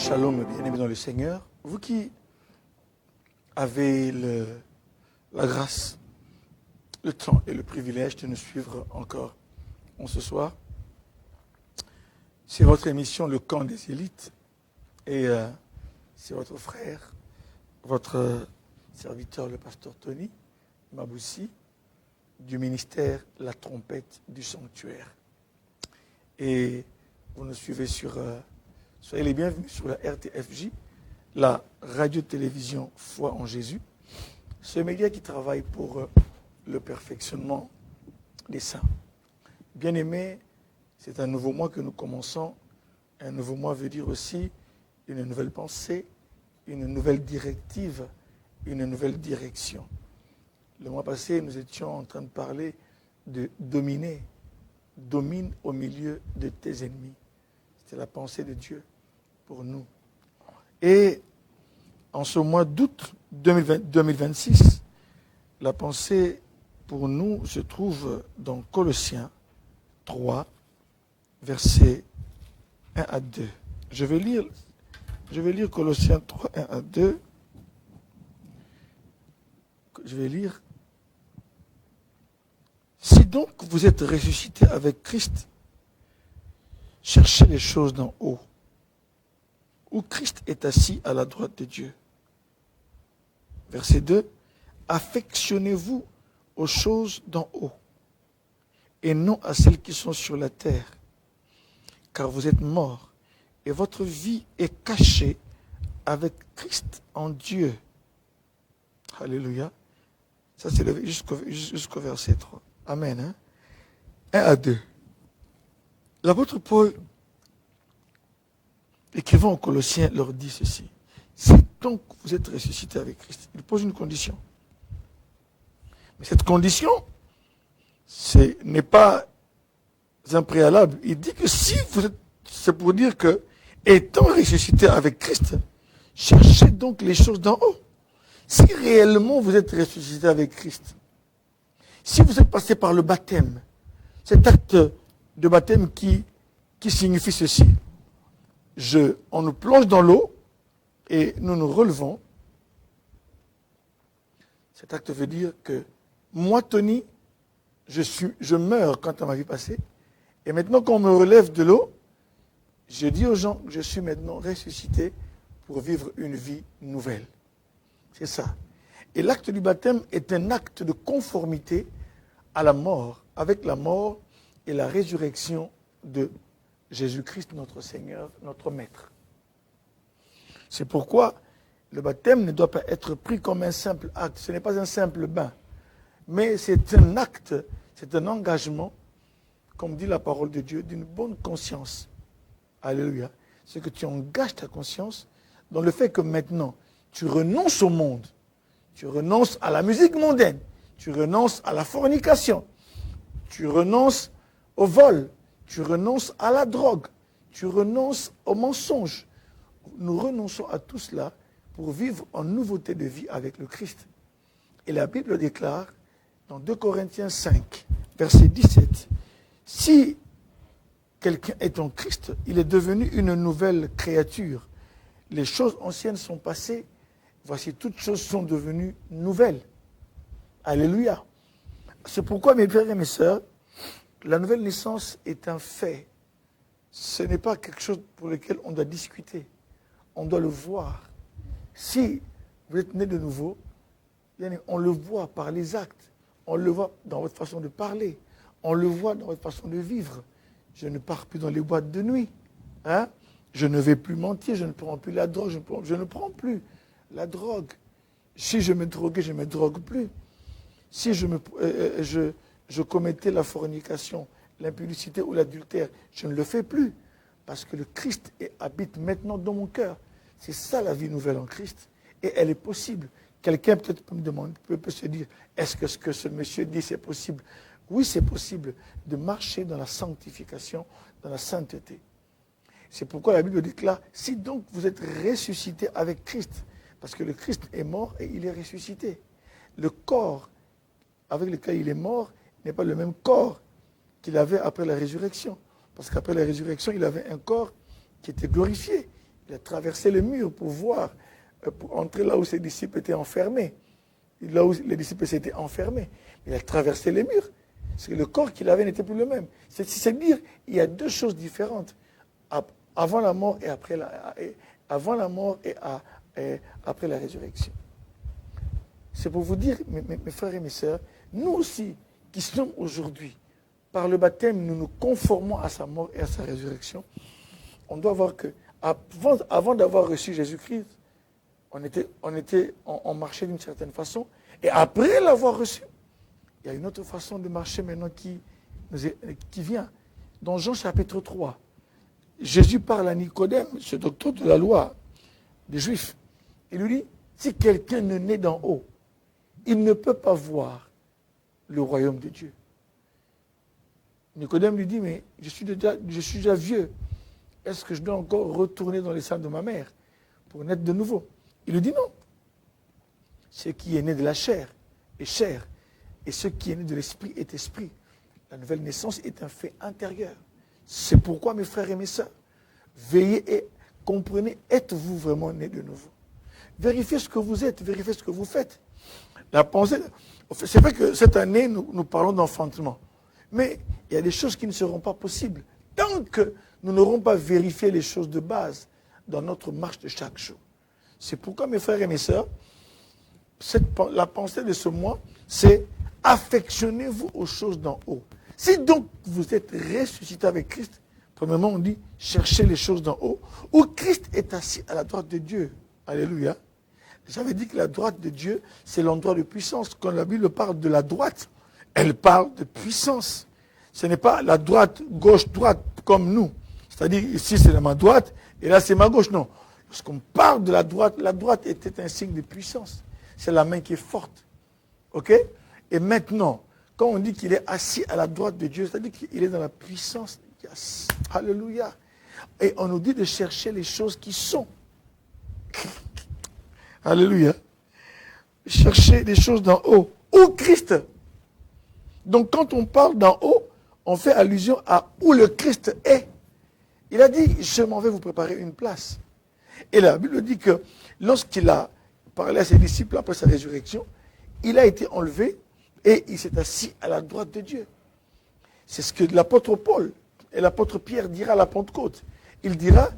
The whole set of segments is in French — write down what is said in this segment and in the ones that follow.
Shalom, bien-aimés dans le Seigneur. Vous qui avez la grâce, le temps et le privilège de nous suivre encore en ce soir, c'est votre émission Le Camp des Élites. Et c'est votre frère, votre serviteur, le pasteur Tony Maboussi, du ministère La Trompette du Sanctuaire. Et vous nous suivez soyez les bienvenus sur la RTFJ, la radio-télévision Foi en Jésus, ce média qui travaille pour le perfectionnement des saints. Bien-aimés, c'est un nouveau mois que nous commençons. Un nouveau mois veut dire aussi une nouvelle pensée, une nouvelle directive, une nouvelle direction. Le mois passé, nous étions en train de parler de dominer. Domine au milieu de tes ennemis. C'était la pensée de Dieu pour nous. Et en ce mois d'août 2026, la pensée pour nous se trouve dans Colossiens 3, versets 1 à 2. Je vais lire Colossiens 3, 1 à 2. Je vais lire. Si donc vous êtes ressuscités avec Christ, cherchez les choses d'en haut, où Christ est assis à la droite de Dieu. Verset 2. Affectionnez-vous aux choses d'en haut, et non à celles qui sont sur la terre, car vous êtes morts, et votre vie est cachée avec Christ en Dieu. Alléluia. Ça, c'est jusqu'au verset 3. Amen. Hein? 1 à 2. L'apôtre Paul, écrivant aux Colossiens, leur dit ceci. Si donc vous êtes ressuscités avec Christ, il pose une condition. Mais cette condition, ce n'est pas un préalable. Il dit que si vous êtes, c'est pour dire que, étant ressuscités avec Christ, cherchez donc les choses d'en haut. Si réellement vous êtes ressuscités avec Christ, si vous êtes passé par le baptême, cet acte de baptême qui signifie ceci, on nous plonge dans l'eau et nous nous relevons. Cet acte veut dire que moi, Tony, je meurs quant à ma vie passée, et maintenant qu'on me relève de l'eau, je dis aux gens que je suis maintenant ressuscité pour vivre une vie nouvelle. C'est ça. Et l'acte du baptême est un acte de conformité à la mort, avec la mort et la résurrection de Jésus-Christ, notre Seigneur, notre Maître. C'est pourquoi le baptême ne doit pas être pris comme un simple acte. Ce n'est pas un simple bain, mais c'est un acte, c'est un engagement, comme dit la parole de Dieu, d'une bonne conscience. Alléluia. C'est que tu engages ta conscience dans le fait que maintenant, tu renonces au monde. Tu renonces à la musique mondaine. Tu renonces à la fornication. Tu renonces au vol. Tu renonces à la drogue. Tu renonces au mensonge. Nous renonçons à tout cela pour vivre en nouveauté de vie avec le Christ. Et la Bible déclare dans 2 Corinthiens 5, verset 17, si quelqu'un est en Christ, il est devenu une nouvelle créature. Les choses anciennes sont passées. Voici, toutes choses sont devenues nouvelles. Alléluia. C'est pourquoi, mes frères et mes sœurs, la nouvelle naissance est un fait. Ce n'est pas quelque chose pour lequel on doit discuter. On doit le voir. Si vous êtes né de nouveau, on le voit par les actes. On le voit dans votre façon de parler. On le voit dans votre façon de vivre. Je ne pars plus dans les boîtes de nuit. Hein? Je ne vais plus mentir, je ne prends plus la drogue, je ne prends plus la drogue. Si je me droguais, je ne me drogue plus. Si je commettais la fornication, l'impudicité ou l'adultère, je ne le fais plus. Parce que le Christ habite maintenant dans mon cœur. C'est ça la vie nouvelle en Christ. Et elle est possible. Quelqu'un peut-être peut me demander, peut se dire, est-ce que ce que ce monsieur dit, c'est possible? Oui, c'est possible de marcher dans la sanctification, dans la sainteté. C'est pourquoi la Bible déclare, si donc vous êtes ressuscité avec Christ, parce que le Christ est mort et il est ressuscité. Le corps avec lequel il est mort n'est pas le même corps qu'il avait après la résurrection. Parce qu'après la résurrection, il avait un corps qui était glorifié. Il a traversé le mur pour voir, pour entrer là où ses disciples étaient enfermés. Là où les disciples s'étaient enfermés. Il a traversé les murs. Parce que le corps qu'il avait n'était plus le même. C'est dire, il y a deux choses différentes. Avant la mort et après avant la mort et après la résurrection. C'est pour vous dire, mes frères et mes sœurs, nous aussi, qui sommes aujourd'hui, par le baptême, nous nous conformons à sa mort et à sa résurrection. On doit voir que avant d'avoir reçu Jésus-Christ, on marchait d'une certaine façon. Et après l'avoir reçu, il y a une autre façon de marcher maintenant qui vient. Dans Jean chapitre 3, Jésus parle à Nicodème, ce docteur de la loi des Juifs. Il lui dit, si quelqu'un ne naît d'en haut, il ne peut pas voir le royaume de Dieu. Nicodème lui dit, mais je suis déjà vieux. Est-ce que je dois encore retourner dans les seins de ma mère pour naître de nouveau? Il lui dit non. Ce qui est né de la chair est chair, et ce qui est né de l'esprit est esprit. La nouvelle naissance est un fait intérieur. C'est pourquoi, mes frères et mes sœurs, veillez et comprenez, êtes-vous vraiment né de nouveau? Vérifiez ce que vous êtes, vérifiez ce que vous faites. La pensée, c'est vrai que cette année, nous parlons d'enfantement. Mais il y a des choses qui ne seront pas possibles tant que nous n'aurons pas vérifié les choses de base dans notre marche de chaque jour. C'est pourquoi, mes frères et mes sœurs, la pensée de ce mois, c'est affectionnez-vous aux choses d'en haut. Si donc vous êtes ressuscité avec Christ, premièrement on dit cherchez les choses d'en haut, où Christ est assis à la droite de Dieu. Alléluia. J'avais dit que la droite de Dieu, c'est l'endroit de puissance. Quand la Bible parle de la droite, elle parle de puissance. Ce n'est pas la droite, gauche, droite, comme nous. C'est-à-dire, ici, c'est ma droite, et là, c'est ma gauche. Non. Lorsqu'on parle de la droite était un signe de puissance. C'est la main qui est forte. OK? Et maintenant, quand on dit qu'il est assis à la droite de Dieu, c'est-à-dire qu'il est dans la puissance. Yes. Alléluia. Et on nous dit de chercher les choses qui sont. Alléluia. Chercher des choses d'en haut. Où Christ? Donc quand on parle d'en haut, on fait allusion à où le Christ est. Il a dit, je m'en vais vous préparer une place. Et la Bible dit que lorsqu'il a parlé à ses disciples après sa résurrection, il a été enlevé et il s'est assis à la droite de Dieu. C'est ce que l'apôtre Paul et l'apôtre Pierre dira à la Pentecôte. Il dira,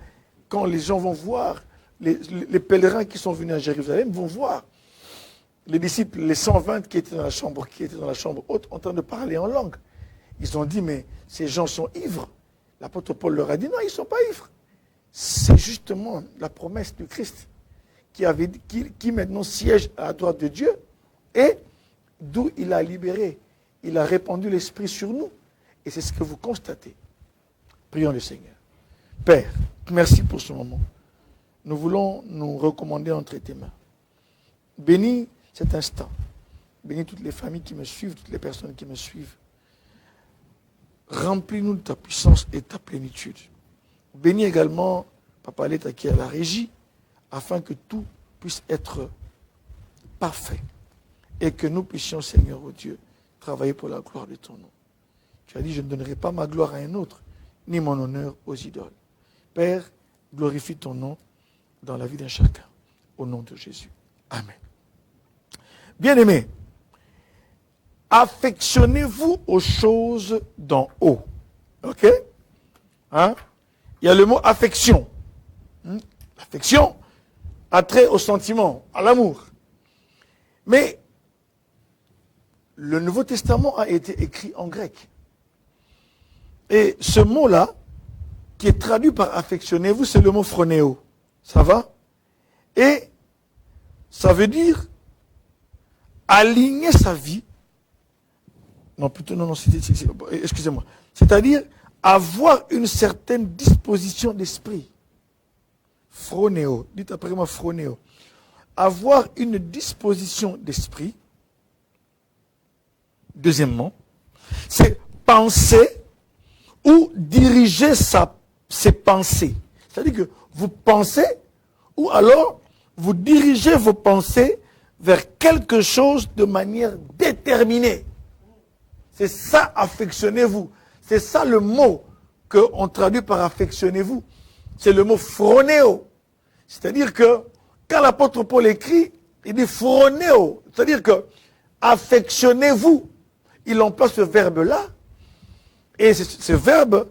quand les gens vont voir, les pèlerins qui sont venus à Jérusalem vont voir les disciples, les 120 qui étaient dans la chambre haute, en train de parler en langue. Ils ont dit, mais ces gens sont ivres. L'apôtre Paul leur a dit, non, ils ne sont pas ivres. C'est justement la promesse du Christ qui maintenant siège à la droite de Dieu et d'où il a libéré. Il a répandu l'Esprit sur nous. Et c'est ce que vous constatez. Prions le Seigneur. Père, merci pour ce moment. Nous voulons nous recommander entre tes mains. Bénis cet instant. Bénis toutes les familles qui me suivent, toutes les personnes qui me suivent. Remplis-nous de ta puissance et de ta plénitude. Bénis également Papa Leta qui est à la régie, afin que tout puisse être parfait. Et que nous puissions, Seigneur, oh Dieu, travailler pour la gloire de ton nom. Tu as dit, je ne donnerai pas ma gloire à un autre, ni mon honneur aux idoles. Père, glorifie ton nom dans la vie d'un chacun. Au nom de Jésus. Amen. Bien-aimés, affectionnez-vous aux choses d'en haut. OK? Hein? Il y a le mot affection. Affection a trait au sentiment, à l'amour. Mais le Nouveau Testament a été écrit en grec. Et ce mot-là, qui est traduit par affectionnez-vous, c'est le mot phronéo. Ça va? Et ça veut dire aligner sa vie. Non, plutôt, non, excusez-moi. C'est-à-dire avoir une certaine disposition d'esprit. Phronéo. Dites après moi phronéo. Avoir une disposition d'esprit. Deuxièmement, c'est penser ou diriger ses pensées. C'est-à-dire que vous pensez ou alors vous dirigez vos pensées vers quelque chose de manière déterminée. C'est ça, affectionnez-vous. C'est ça le mot qu'on traduit par affectionnez-vous. C'est le mot phronéo. C'est-à-dire que quand l'apôtre Paul écrit, il dit phronéo, c'est-à-dire que affectionnez-vous. Il emploie ce verbe-là, et ce verbe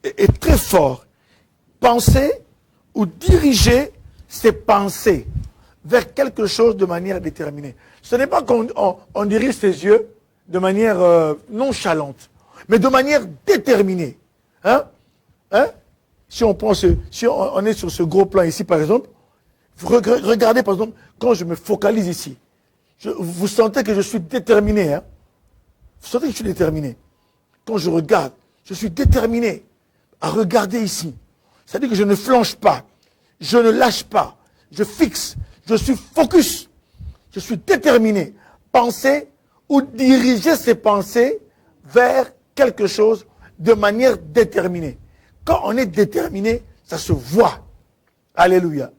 est très fort. Penser ou diriger ses pensées vers quelque chose de manière déterminée. Ce n'est pas qu'on dirige ses yeux de manière nonchalante, mais de manière déterminée. Hein? Si on est sur ce gros plan ici, par exemple, regardez, par exemple, quand je me focalise ici, vous sentez que je suis déterminé. Hein? Vous sentez que je suis déterminé. Quand je regarde, je suis déterminé à regarder ici. C'est-à-dire que je ne flanche pas, je ne lâche pas, je fixe, je suis focus, je suis déterminé. Penser ou diriger ses pensées vers quelque chose de manière déterminée. Quand on est déterminé, ça se voit. Alléluia.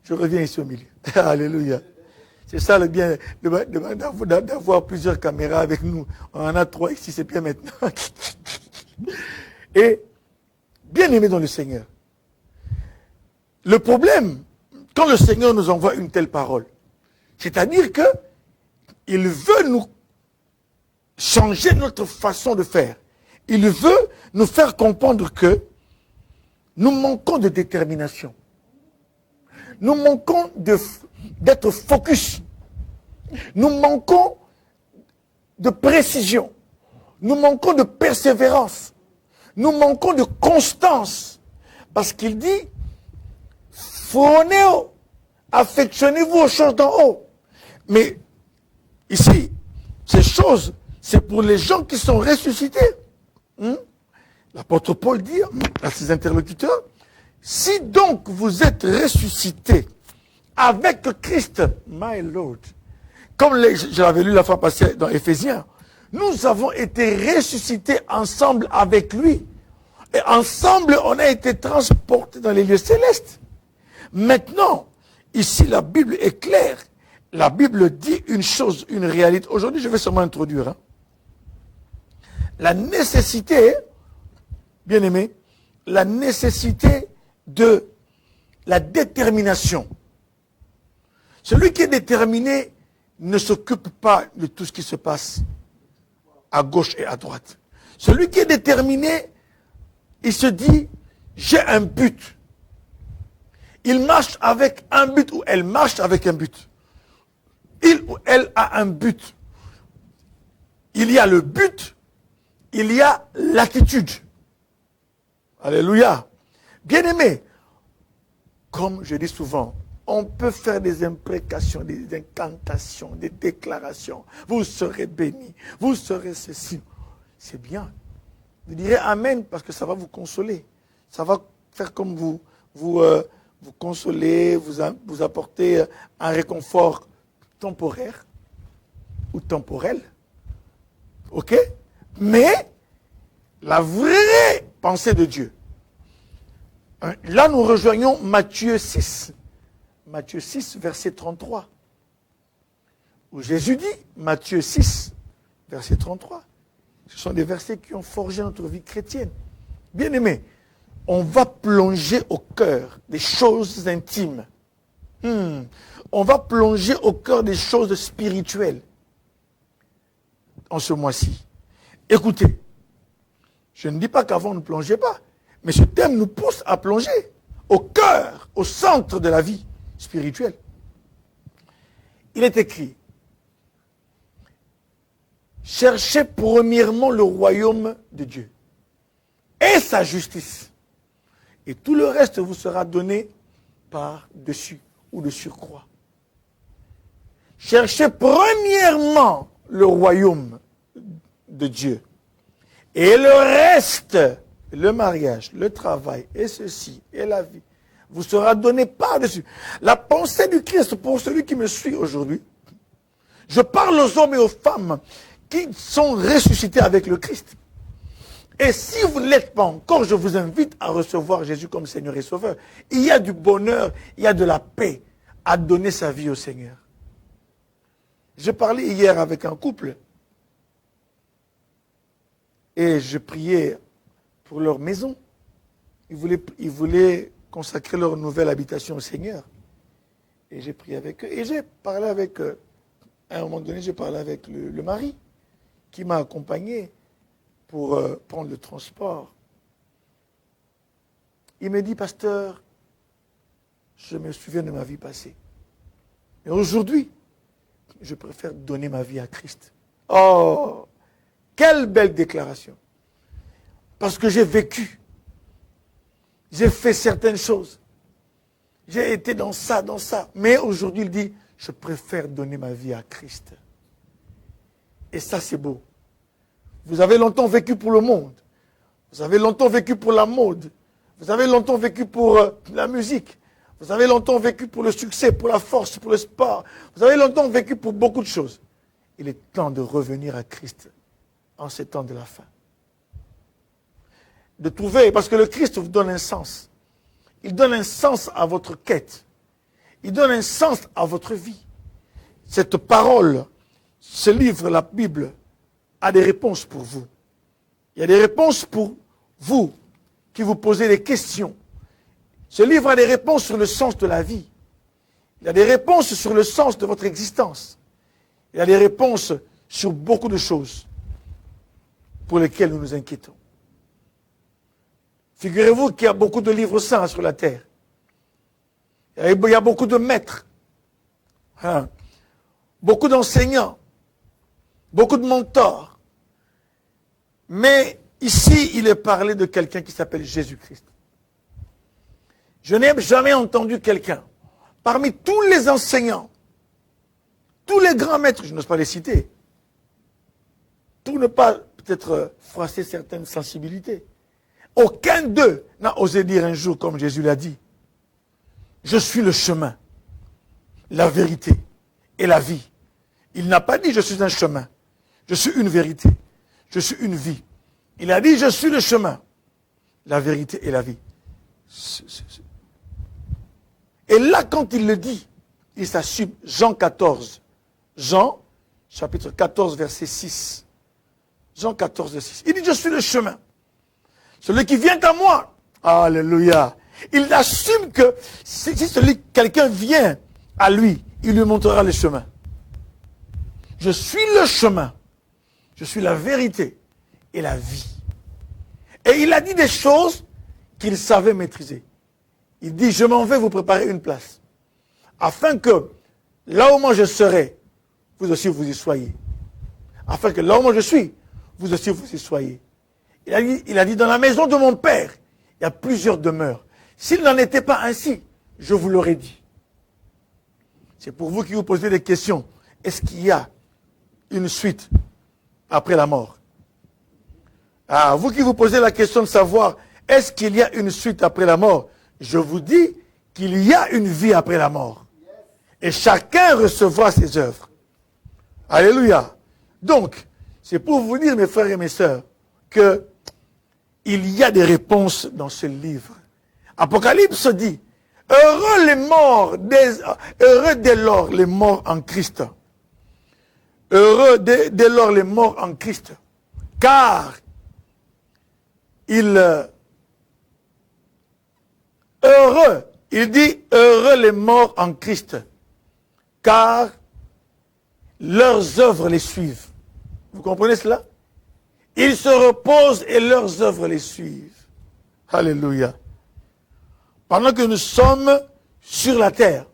Je reviens ici au milieu. Alléluia. C'est ça le bien d'avoir plusieurs caméras avec nous. On en a 3 ici, c'est bien maintenant. Et bien aimé dans le Seigneur. Le problème, quand le Seigneur nous envoie une telle parole, c'est-à-dire que il veut nous changer notre façon de faire. Il veut nous faire comprendre que nous manquons de détermination. Nous manquons d'être focus. Nous manquons de précision. Nous manquons de persévérance. Nous manquons de constance. Parce qu'il dit, phronéo, affectionnez-vous aux choses d'en haut. Mais ici, ces choses, c'est pour les gens qui sont ressuscités. L'apôtre Paul dit à ses interlocuteurs, si donc vous êtes ressuscités avec Christ, my Lord, comme je l'avais lu la fois passée dans Éphésiens, nous avons été ressuscités ensemble avec lui. Et ensemble, on a été transportés dans les lieux célestes. Maintenant, ici, la Bible est claire. La Bible dit une chose, une réalité. Aujourd'hui, je vais seulement introduire. La nécessité, bien aimé, la nécessité de la détermination. Celui qui est déterminé ne s'occupe pas de tout ce qui se passe à gauche et à droite. Celui qui est déterminé, il se dit, j'ai un but. Il marche avec un but ou elle marche avec un but. Il ou elle a un but. Il y a le but, il y a l'attitude. Alléluia. Bien-aimé, comme je dis souvent, on peut faire des imprécations, des incantations, des déclarations. Vous serez bénis, vous serez ceci. C'est bien. Vous direz Amen parce que ça va vous consoler. Ça va faire comme vous consoler, vous apporter un réconfort temporaire ou temporel. Ok? Mais la vraie pensée de Dieu. Là, nous rejoignons Matthieu 6. Matthieu 6, verset 33. Où Jésus dit, Matthieu 6, verset 33. Ce sont des versets qui ont forgé notre vie chrétienne. Bien aimé, on va plonger au cœur des choses intimes. On va plonger au cœur des choses spirituelles en ce mois-ci. Écoutez, je ne dis pas qu'avant on ne plongeait pas, mais ce thème nous pousse à plonger au cœur, au centre de la vie spirituelle. Il est écrit, cherchez premièrement le royaume de Dieu et sa justice, et tout le reste vous sera donné par-dessus ou de surcroît. Cherchez premièrement le royaume de Dieu. Et le reste, le mariage, le travail, et ceci, et la vie, vous sera donné par-dessus. La pensée du Christ, pour celui qui me suit aujourd'hui, je parle aux hommes et aux femmes qui sont ressuscités avec le Christ. Et si vous ne l'êtes pas encore, je vous invite à recevoir Jésus comme Seigneur et Sauveur. Il y a du bonheur, il y a de la paix à donner sa vie au Seigneur. Je parlais hier avec un couple et je priais pour leur maison. ils voulaient consacrer leur nouvelle habitation au Seigneur. Et j'ai prié avec eux. Et j'ai parlé avec eux. À un moment donné, j'ai parlé avec le mari qui m'a accompagné pour prendre le transport. Il me dit, pasteur, je me souviens de ma vie passée. Et aujourd'hui, je préfère donner ma vie à Christ. Oh, quelle belle déclaration. Parce que j'ai vécu. J'ai fait certaines choses. J'ai été dans ça. Mais aujourd'hui, il dit, je préfère donner ma vie à Christ. Et ça, c'est beau. Vous avez longtemps vécu pour le monde. Vous avez longtemps vécu pour la mode. Vous avez longtemps vécu pour la musique. Vous avez longtemps vécu pour le succès, pour la force, pour le sport. Vous avez longtemps vécu pour beaucoup de choses. Il est temps de revenir à Christ en ces temps de la fin. De trouver, parce que le Christ vous donne un sens. Il donne un sens à votre quête. Il donne un sens à votre vie. Cette parole, ce livre, la Bible, a des réponses pour vous. Il y a des réponses pour vous qui vous posez des questions. Ce livre a des réponses sur le sens de la vie. Il a des réponses sur le sens de votre existence. Il a des réponses sur beaucoup de choses pour lesquelles nous nous inquiétons. Figurez-vous qu'il y a beaucoup de livres saints sur la terre. Il y a beaucoup de maîtres, beaucoup d'enseignants, beaucoup de mentors. Mais ici, il est parlé de quelqu'un qui s'appelle Jésus-Christ. Je n'ai jamais entendu quelqu'un, parmi tous les enseignants, tous les grands maîtres, je n'ose pas les citer, pour ne pas peut-être froisser certaines sensibilités, aucun d'eux n'a osé dire un jour, comme Jésus l'a dit, je suis le chemin, la vérité et la vie. Il n'a pas dit je suis un chemin, je suis une vérité, je suis une vie. Il a dit je suis le chemin, la vérité et la vie. Et là, quand il le dit, il s'assume. Jean 14. Jean, chapitre 14, verset 6. Jean 14, verset 6. Il dit je suis le chemin. Celui qui vient à moi, alléluia, il assume que si quelqu'un vient à lui, il lui montrera le chemin. Je suis le chemin, je suis la vérité et la vie. Et il a dit des choses qu'il savait maîtriser. Il dit, je m'en vais vous préparer une place, afin que là où moi je serai, vous aussi vous y soyez. Afin que là où moi je suis, vous aussi vous y soyez. Il a dit, dans la maison de mon Père, il y a plusieurs demeures. S'il n'en était pas ainsi, je vous l'aurais dit. C'est pour vous qui vous posez des questions. Est-ce qu'il y a une suite après la mort? Ah, vous qui vous posez la question de savoir, est-ce qu'il y a une suite après la mort? Je vous dis qu'il y a une vie après la mort. Et chacun recevra ses œuvres. Alléluia. Donc, c'est pour vous dire, mes frères et mes sœurs, que il y a des réponses dans ce livre. Apocalypse dit, heureux les morts, heureux dès lors les morts en Christ. Heureux dès lors les morts en Christ. Car heureux, il dit heureux les morts en Christ. Car leurs œuvres les suivent. Vous comprenez cela? Ils se reposent et leurs œuvres les suivent. Alléluia. Pendant que nous sommes sur la terre,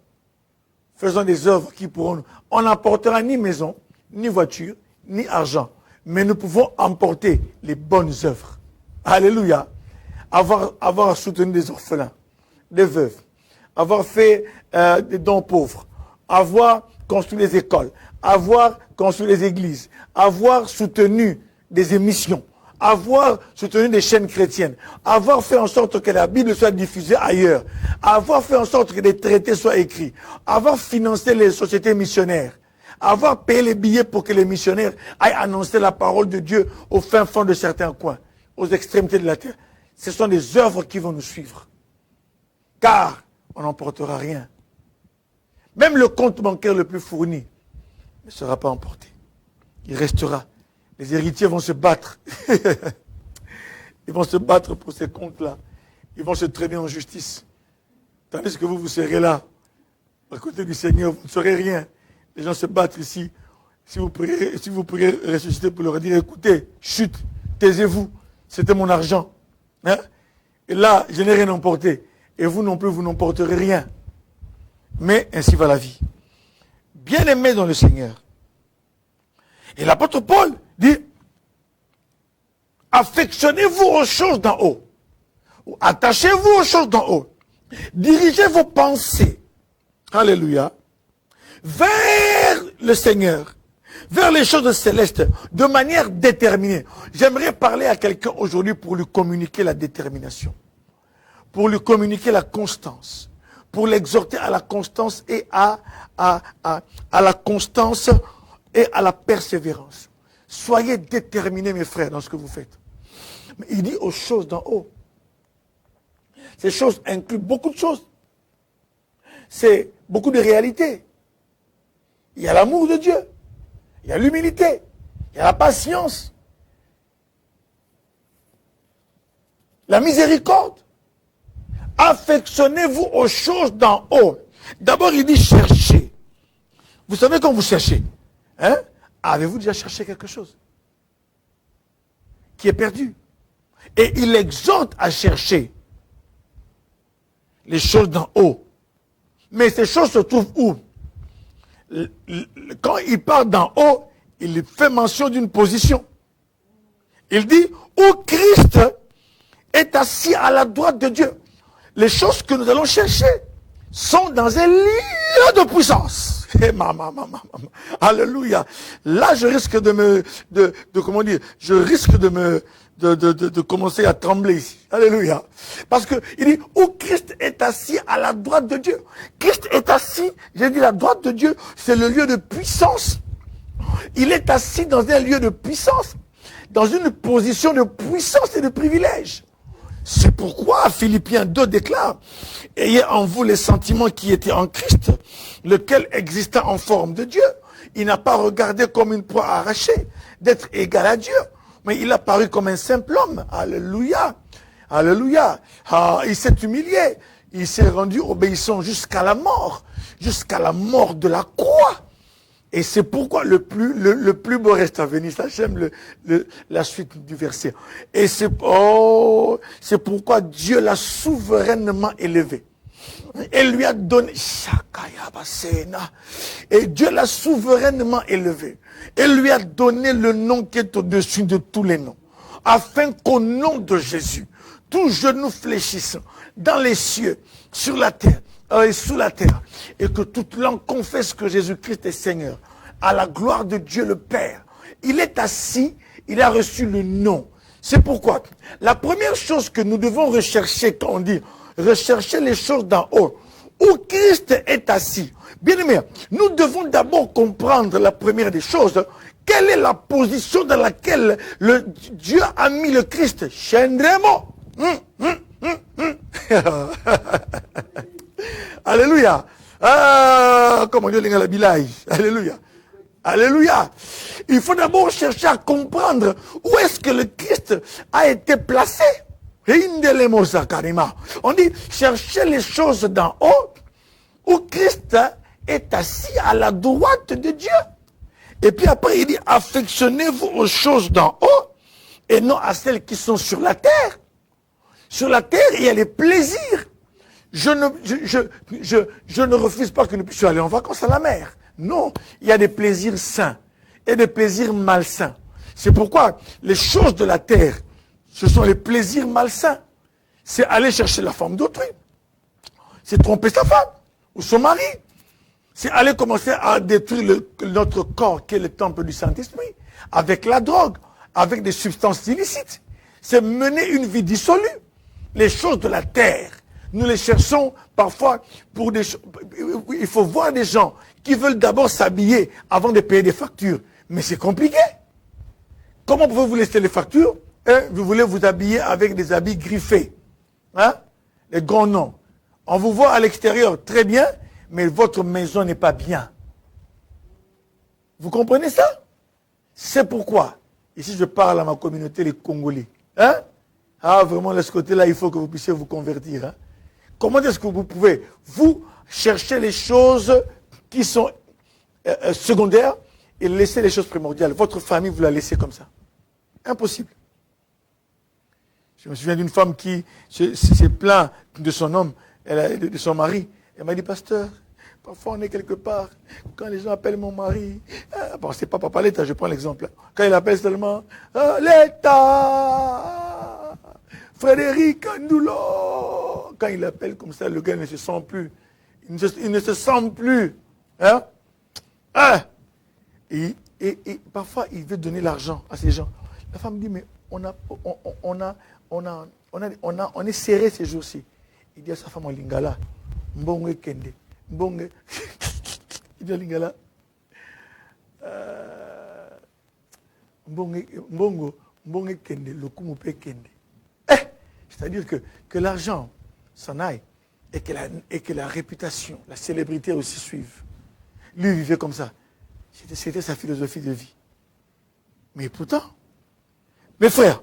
faisons des œuvres qui pourront... On n'emportera ni maison, ni voiture, ni argent. Mais nous pouvons emporter les bonnes œuvres. Alléluia. Avoir soutenu des orphelins, des veuves, avoir fait des dons pauvres, avoir construit des écoles, avoir construit des églises, avoir soutenu des émissions, avoir soutenu des chaînes chrétiennes, avoir fait en sorte que la Bible soit diffusée ailleurs, avoir fait en sorte que des traités soient écrits, avoir financé les sociétés missionnaires, avoir payé les billets pour que les missionnaires aillent annoncer la parole de Dieu au fin fond de certains coins, aux extrémités de la terre. Ce sont des œuvres qui vont nous suivre. Car on n'emportera rien. Même le compte bancaire le plus fourni ne sera pas emporté. Il restera. Les héritiers vont se battre. Ils vont se battre pour ces comptes-là. ils vont se traîner en justice. Tandis que vous serez là, à côté du Seigneur, vous ne saurez rien. Les gens se battent ici. Si vous pourriez ressusciter pour leur dire, écoutez, chut, taisez-vous, c'était mon argent. Hein? Et là, je n'ai rien emporté. Et vous non plus, vous n'emporterez rien. Mais ainsi va la vie. Bien-aimés dans le Seigneur. Et l'apôtre Paul dit, affectionnez-vous aux choses d'en haut. Attachez-vous aux choses d'en haut. Dirigez vos pensées. Alléluia. Vers le Seigneur. Vers les choses célestes. De manière déterminée. J'aimerais parler à quelqu'un aujourd'hui pour lui communiquer la détermination. Pour lui communiquer la constance. Pour l'exhorter à la constance et à la constance et à la persévérance. Soyez déterminés, mes frères, dans ce que vous faites. Mais il dit aux choses d'en haut. Ces choses incluent beaucoup de choses. C'est beaucoup de réalités. Il y a l'amour de Dieu. Il y a l'humilité. Il y a la patience. La miséricorde. Affectionnez-vous aux choses d'en haut. D'abord, il dit cherchez. Vous savez quand vous cherchez, hein? Avez-vous déjà cherché quelque chose qui est perdu? Et il exhorte à chercher les choses d'en haut. Mais ces choses se trouvent où? Quand il parle d'en haut, il fait mention d'une position. Il dit, où Christ est assis à la droite de Dieu. Les choses que nous allons chercher sont dans un lieu de puissance. Alléluia. Là, je risque comment dire, je risque de commencer à trembler ici. Alléluia. Parce que il dit, où Christ est assis à la droite de Dieu. Christ est assis, j'ai dit la droite de Dieu, c'est le lieu de puissance. Il est assis dans un lieu de puissance, dans une position de puissance et de privilège. C'est pourquoi Philippiens 2 déclare, ayez en vous les sentiments qui étaient en Christ, lequel exista en forme de Dieu. Il n'a pas regardé comme une proie arrachée d'être égal à Dieu, mais il a paru comme un simple homme. Alléluia. Alléluia. Ah, il s'est humilié. Il s'est rendu obéissant jusqu'à la mort de la croix. Et c'est pourquoi le plus beau reste à venir. Ça, j'aime la suite du verset. Et c'est pourquoi Dieu l'a souverainement élevé. Et lui a donné, et Dieu l'a souverainement élevé. Et lui a donné le nom qui est au-dessus de tous les noms. Afin qu'au nom de Jésus, tout genou fléchisse dans les cieux, sur la terre, et sous la terre, et que toute langue confesse que Jésus-Christ est Seigneur, à la gloire de Dieu le Père. Il est assis, il a reçu le nom. C'est pourquoi la première chose que nous devons rechercher quand on dit rechercher les choses d'en haut, où Christ est assis. Bien aimé, nous devons d'abord comprendre la première des choses. Quelle est la position dans laquelle Dieu a mis le Christ? Chendremo. Alléluia. Comment Dieu l'a bilai. Alléluia. Alléluia. Il faut d'abord chercher à comprendre où est-ce que le Christ a été placé. On dit chercher les choses d'en haut où Christ est assis à la droite de Dieu. Et puis après il dit affectionnez-vous aux choses d'en haut et non à celles qui sont sur la terre. Sur la terre il y a les plaisirs. Je ne refuse pas que nous puissions aller en vacances à la mer. Non, il y a des plaisirs sains et des plaisirs malsains. C'est pourquoi les choses de la terre, ce sont les plaisirs malsains. C'est aller chercher la femme d'autrui. C'est tromper sa femme ou son mari. C'est aller commencer à détruire notre corps qui est le temple du Saint-Esprit. Avec la drogue, avec des substances illicites. C'est mener une vie dissolue. Les choses de la terre, nous les cherchons parfois pour des choses. Il faut voir des gens qui veulent d'abord s'habiller avant de payer des factures. Mais c'est compliqué. Comment pouvez-vous laisser les factures? Vous voulez vous habiller avec des habits griffés. Hein? Les grands noms. On vous voit à l'extérieur très bien, mais votre maison n'est pas bien. Vous comprenez ça? C'est pourquoi, ici je parle à ma communauté, les Congolais. Hein? Ah, vraiment, de ce côté-là, il faut que vous puissiez vous convertir. Hein. Comment est-ce que vous pouvez, vous, chercher les choses qui sont secondaires et laisser les choses primordiales? Votre famille, vous la laissez comme ça. Impossible. Je me souviens d'une femme qui s'est plainte de son homme, de son mari. Elle m'a dit, pasteur, parfois on est quelque part, quand les gens appellent mon mari, bon, c'est pas Papa l'État, je prends l'exemple. Quand il appelle seulement, l'État, Frédéric Ndoulo. Quand il appelle comme ça, le gars ne se sent plus. Il ne se sent plus. Hein? Et parfois, il veut donner l'argent à ces gens. La femme dit, mais on est serré ces jours-ci. Il dit à sa femme en lingala, Mbonge Kende. Mbonge. Il dit en lingala, Mbonge Kende, le Kumupe Kende. C'est-à-dire que l'argent s'en aille et que la réputation, la célébrité aussi suivent. Lui, il vivait comme ça. C'était sa philosophie de vie. Mais pourtant, mes frères,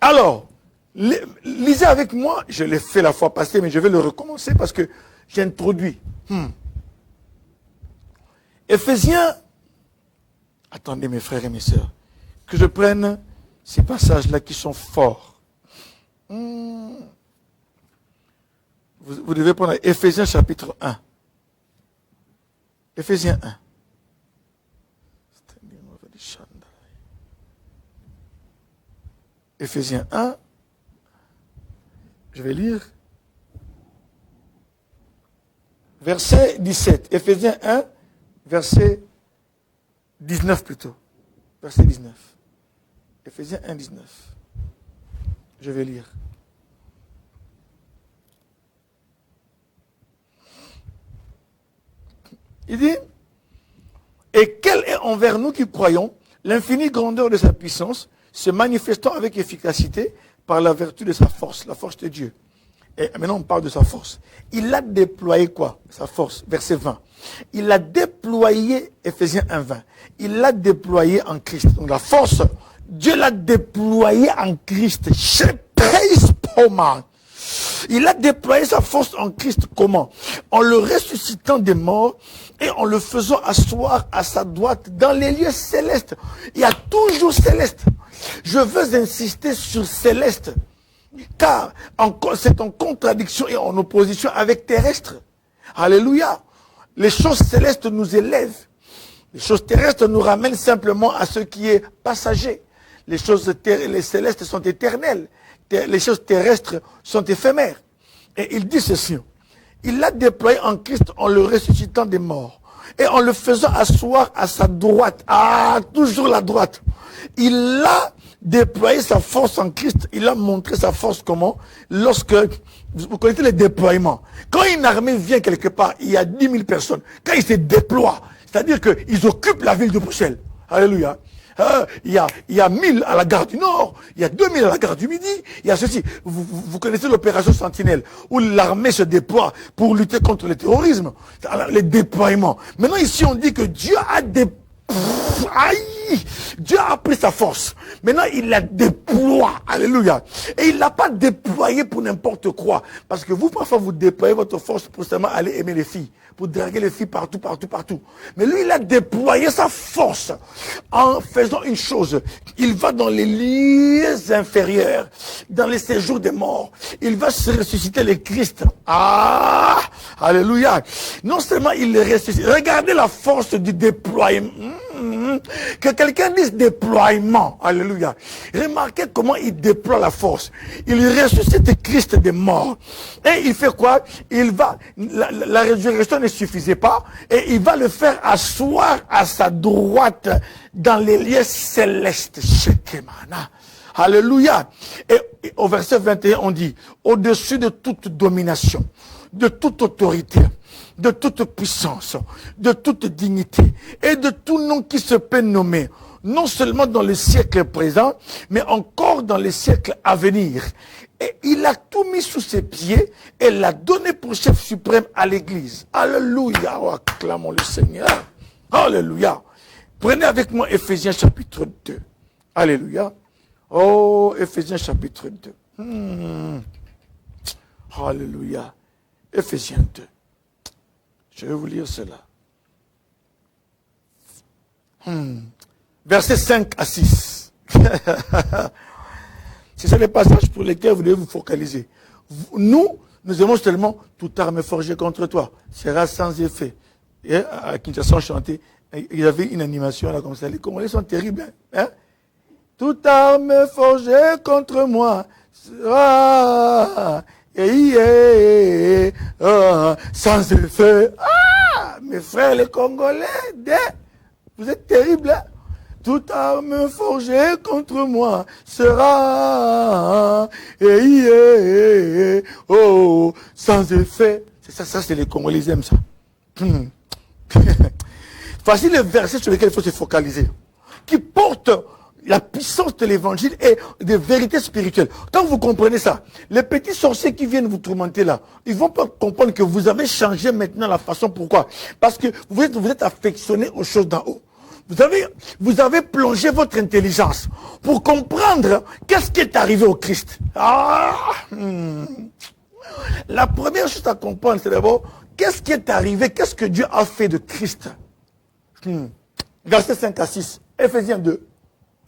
alors, lisez avec moi, je l'ai fait la fois passée, mais je vais le recommencer parce que j'introduis. Éphésiens, attendez mes frères et mes sœurs, que je prenne ces passages-là qui sont forts. Vous devez prendre Éphésiens chapitre 1. Éphésiens 1. Éphésiens 1. Je vais lire. Verset 17. Éphésiens 1, verset 19 plutôt. Verset 19. Éphésiens 1, 19. Je vais lire. Il dit, et quelle est envers nous qui croyons l'infinie grandeur de sa puissance, se manifestant avec efficacité par la vertu de sa force, la force de Dieu. Et maintenant on parle de sa force. Il a déployé quoi? Sa force, verset 20. Il a déployé, Éphésiens 1, 20. Il l'a déployé en Christ. Donc la force, Dieu l'a déployé en Christ. Il a déployé sa force en Christ comment? En le ressuscitant des morts et en le faisant asseoir à sa droite dans les lieux célestes. Il y a toujours céleste. Je veux insister sur céleste. Car c'est en contradiction et en opposition avec terrestre. Alléluia. Les choses célestes nous élèvent. Les choses terrestres nous ramènent simplement à ce qui est passager. Les célestes sont éternelles. Les choses terrestres sont éphémères. Et il dit ceci. Il l'a déployé en Christ en le ressuscitant des morts. Et en le faisant asseoir à sa droite. Ah, toujours la droite. Il a déployé sa force en Christ. Il a montré sa force comment? Lorsque, vous connaissez les déploiements. Quand une armée vient quelque part, il y a 10 000 personnes. Quand ils se déploient, c'est-à-dire qu'ils occupent la ville de Bruxelles. Alléluia. Il y a 1000 à la gare du Nord, il y a 2000 à la gare du Midi, il y a ceci. Vous connaissez l'opération Sentinelle, où l'armée se déploie pour lutter contre le terrorisme, les déploiements. Maintenant ici on dit que Dieu a Dieu a pris sa force. Maintenant, il la déploie. Alléluia. Et il ne l'a pas déployé pour n'importe quoi. Parce que vous, parfois, vous déployez votre force pour seulement aller aimer les filles. Pour draguer les filles partout, partout, partout. Mais lui, il a déployé sa force en faisant une chose. Il va dans les lieux inférieurs, dans les séjours des morts. Il va se ressusciter le Christ. Ah! Alléluia. Non seulement il le ressuscite. Regardez la force du déploiement. Que quelqu'un dise déploiement. Alléluia. Remarquez comment il déploie la force. Il ressuscite Christ des morts. Et il fait quoi? Il va, la résurrection ne suffisait pas. Et il va le faire asseoir à sa droite dans les lieux célestes. Shekemana. Alléluia. Et au verset 21, on dit, au-dessus de toute domination, de toute autorité, de toute puissance, de toute dignité et de tout nom qui se peut nommer, non seulement dans le siècle présent, mais encore dans les siècles à venir. Et il a tout mis sous ses pieds et l'a donné pour chef suprême à l'Église. Alléluia, oh, acclamons le Seigneur. Alléluia. Prenez avec moi Éphésiens chapitre 2. Alléluia. Oh, Éphésiens chapitre 2. Alléluia. Ephésiens 2. Je vais vous lire cela. Versets 5 à 6. C'est ça les passages pour lesquels vous devez vous focaliser. Nous aimons seulement toute arme forgée contre toi sera sans effet. Et à Kinshasa, on chantait, il y avait une animation là comme ça. Les Congolais sont terribles. Hein? Toute arme forgée contre moi sera sans effet. Ah, mes frères les Congolais, vous êtes terribles. Hein? Toute arme forgée contre moi sera sans effet. C'est ça, c'est les Congolais, ils aiment ça. Voici les versets sur lesquels il faut se focaliser, qui portent la puissance de l'évangile et des vérités spirituelles. Quand vous comprenez ça, les petits sorciers qui viennent vous tourmenter là, ils vont pas comprendre que vous avez changé maintenant la façon. Pourquoi? Parce que vous êtes affectionné aux choses d'en haut. Vous avez plongé votre intelligence pour comprendre qu'est-ce qui est arrivé au Christ. La première chose à comprendre, c'est d'abord, qu'est-ce qui est arrivé, qu'est-ce que Dieu a fait de Christ. Versets 5 à 6, Ephésiens 2,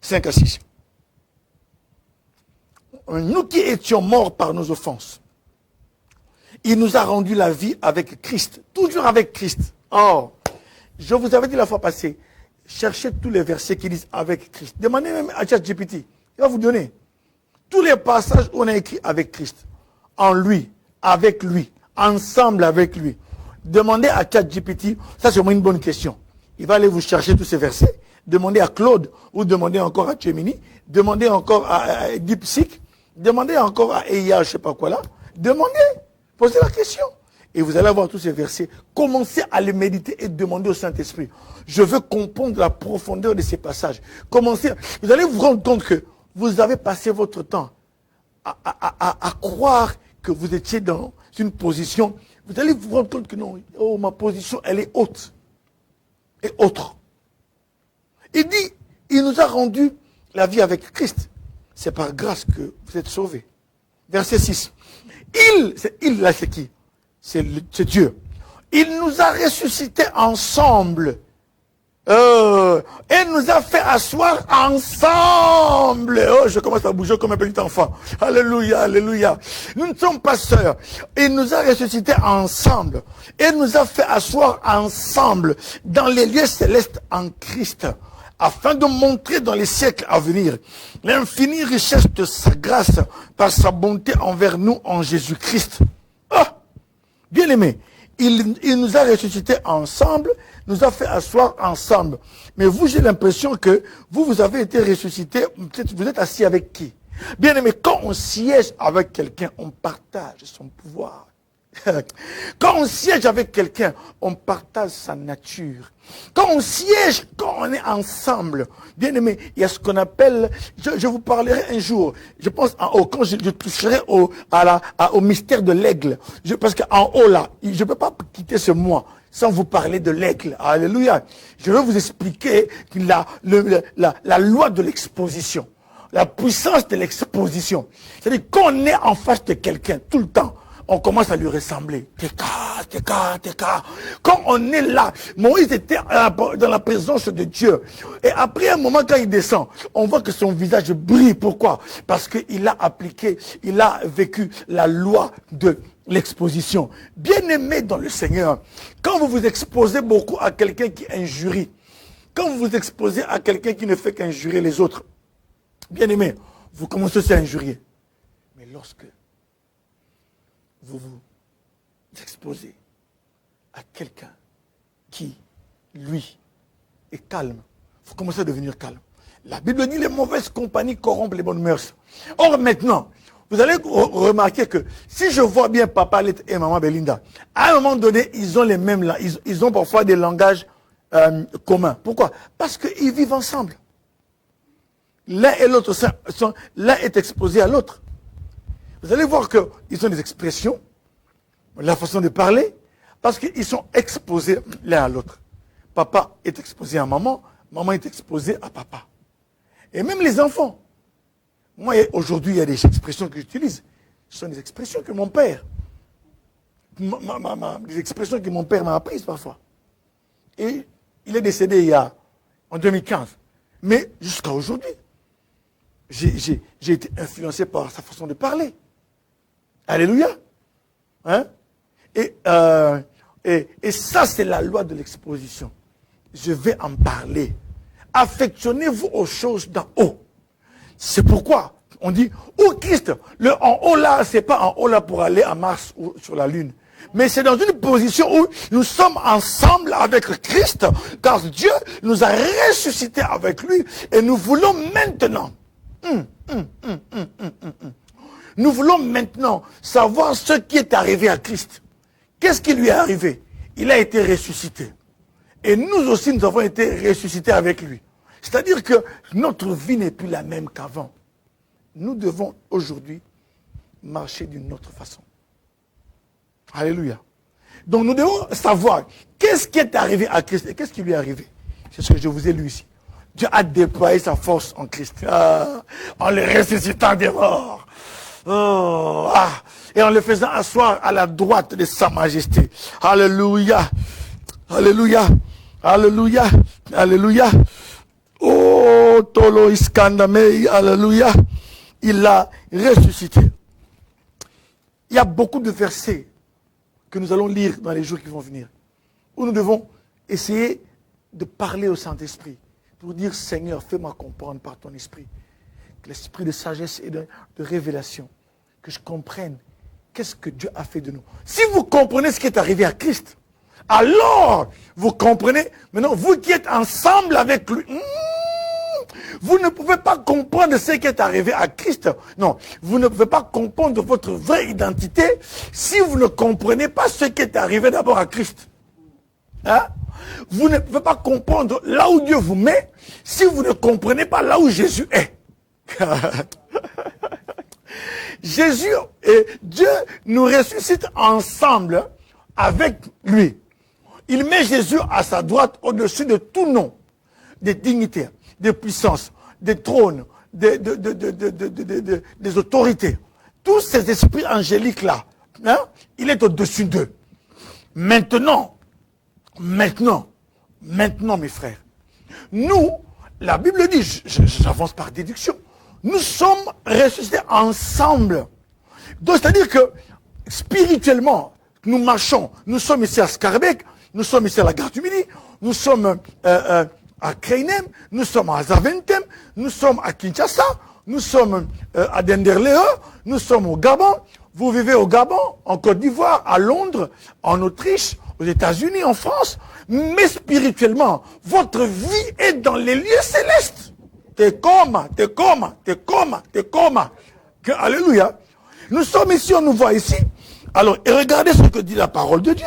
5 à 6. Nous qui étions morts par nos offenses, il nous a rendu la vie avec Christ, toujours avec Christ. Oh, je vous avais dit la fois passée, cherchez tous les versets qui disent avec Christ. Demandez même à ChatGPT, il va vous donner tous les passages où on a écrit avec Christ, en lui, avec lui, ensemble avec lui. Demandez à ChatGPT, ça c'est vraiment une bonne question. Il va aller vous chercher tous ces versets. Demandez à Claude, ou demandez encore à Gemini, demandez encore à DeepSeek, demandez encore à EIA, je ne sais pas quoi là. Demandez, posez la question. Et vous allez avoir tous ces versets. Commencez à les méditer et demander au Saint-Esprit. Je veux comprendre la profondeur de ces passages. Commencez. Vous allez vous rendre compte que vous avez passé votre temps à croire que vous étiez dans une position. Vous allez vous rendre compte que non, oh, ma position, elle est haute. Et autre. Il dit, il nous a rendu la vie avec Christ. C'est par grâce que vous êtes sauvés. Verset 6. Il, là, c'est qui? C'est Dieu. Il nous a ressuscités ensemble. Et nous a fait asseoir ensemble. Oh, je commence à bouger comme un petit enfant. Alléluia, alléluia. Nous ne sommes pas sœurs. Il nous a ressuscités ensemble. Et nous a fait asseoir ensemble dans les lieux célestes en Christ, afin de montrer dans les siècles à venir l'infinie richesse de sa grâce par sa bonté envers nous en Jésus-Christ. Ah, bien aimé, il nous a ressuscités ensemble, nous a fait asseoir ensemble. Mais vous, j'ai l'impression que vous avez été ressuscités, peut-être vous êtes assis avec qui? Bien aimé, quand on siège avec quelqu'un, on partage son pouvoir. Quand on siège avec quelqu'un, on partage sa nature. Quand on siège, quand on est ensemble, bien aimé, il y a ce qu'on appelle, je vous parlerai un jour, je pense en haut, quand je toucherai au mystère de l'aigle, parce qu'en haut là, je ne peux pas quitter ce mois sans vous parler de l'aigle. Alléluia. Je vais vous expliquer la loi de l'exposition, la puissance de l'exposition. C'est-à-dire qu'on est en face de quelqu'un tout le temps, on commence à lui ressembler. Teka. Quand on est là, Moïse était dans la présence de Dieu. Et après un moment, quand il descend, on voit que son visage brille. Pourquoi? Parce qu'il a appliqué, il a vécu la loi de l'exposition. Bien aimé dans le Seigneur, quand vous vous exposez beaucoup à quelqu'un qui injurie, quand vous vous exposez à quelqu'un qui ne fait qu'injurier les autres, bien aimé, vous commencez aussi à injurier. Mais lorsque vous vous exposez à quelqu'un qui, lui, est calme, vous commencez à devenir calme. La Bible dit les mauvaises compagnies corrompent les bonnes mœurs. Or maintenant, vous allez remarquer que si je vois bien Papa et Maman Belinda, à un moment donné, ils ont les mêmes, ils ont parfois des langages communs. Pourquoi? Parce qu'ils vivent ensemble. L'un et l'autre, l'un est exposé à l'autre. Vous allez voir qu'ils ont des expressions, la façon de parler, parce qu'ils sont exposés l'un à l'autre. Papa est exposé à maman, maman est exposée à papa. Et même les enfants. Moi, aujourd'hui, il y a des expressions que j'utilise. Ce sont des expressions que mon père, des expressions que mon père m'a apprises parfois. Et il est décédé en 2015. Mais jusqu'à aujourd'hui, j'ai été influencé par sa façon de parler. Alléluia. Hein? Et ça, c'est la loi de l'exposition. Je vais en parler. Affectionnez-vous aux choses d'en haut. C'est pourquoi on dit, oh Christ, le en haut là, c'est pas en haut là pour aller à Mars ou sur la Lune. Mais c'est dans une position où nous sommes ensemble avec Christ, car Dieu nous a ressuscités avec lui et nous voulons maintenant, nous voulons maintenant savoir ce qui est arrivé à Christ. Qu'est-ce qui lui est arrivé? Il a été ressuscité. Et nous aussi, nous avons été ressuscités avec lui. C'est-à-dire que notre vie n'est plus la même qu'avant. Nous devons aujourd'hui marcher d'une autre façon. Alléluia. Donc nous devons savoir qu'est-ce qui est arrivé à Christ et qu'est-ce qui lui est arrivé. C'est ce que je vous ai lu ici. Dieu a déployé sa force en Christ. En le ressuscitant des morts. Et en le faisant asseoir à la droite de sa majesté. Alléluia. Alléluia. Alléluia. Alléluia. Oh, Tolo Iskandamei. Alléluia. Il l'a ressuscité. Il y a beaucoup de versets que nous allons lire dans les jours qui vont venir, où nous devons essayer de parler au Saint-Esprit, pour dire, Seigneur, fais-moi comprendre par ton esprit, que l'esprit de sagesse et de révélation, que je comprenne qu'est-ce que Dieu a fait de nous. Si vous comprenez ce qui est arrivé à Christ, alors vous comprenez, maintenant vous qui êtes ensemble avec lui, vous ne pouvez pas comprendre ce qui est arrivé à Christ. Non, vous ne pouvez pas comprendre votre vraie identité si vous ne comprenez pas ce qui est arrivé d'abord à Christ. Hein? Vous ne pouvez pas comprendre là où Dieu vous met si vous ne comprenez pas là où Jésus est. Jésus et Dieu nous ressuscite ensemble avec lui. Il met Jésus à sa droite au-dessus de tout nom, des dignitaires, des puissances, des trônes, des autorités. Tous ces esprits angéliques-là, hein, il est au-dessus d'eux. Maintenant, mes frères, nous, la Bible dit, j'avance par déduction, nous sommes ressuscités ensemble. Donc, c'est-à-dire que, spirituellement, nous marchons, nous sommes ici à Scarbeck, nous sommes ici à la gare du Midi, nous sommes à Kreinem, nous sommes à Zaventem, nous sommes à Kinshasa, nous sommes à Denderlehe, nous sommes au Gabon, vous vivez au Gabon, en Côte d'Ivoire, à Londres, en Autriche, aux États-Unis, en France, mais spirituellement, votre vie est dans les lieux célestes. Alléluia. Nous sommes ici, on nous voit ici. Alors, et regardez ce que dit la parole de Dieu.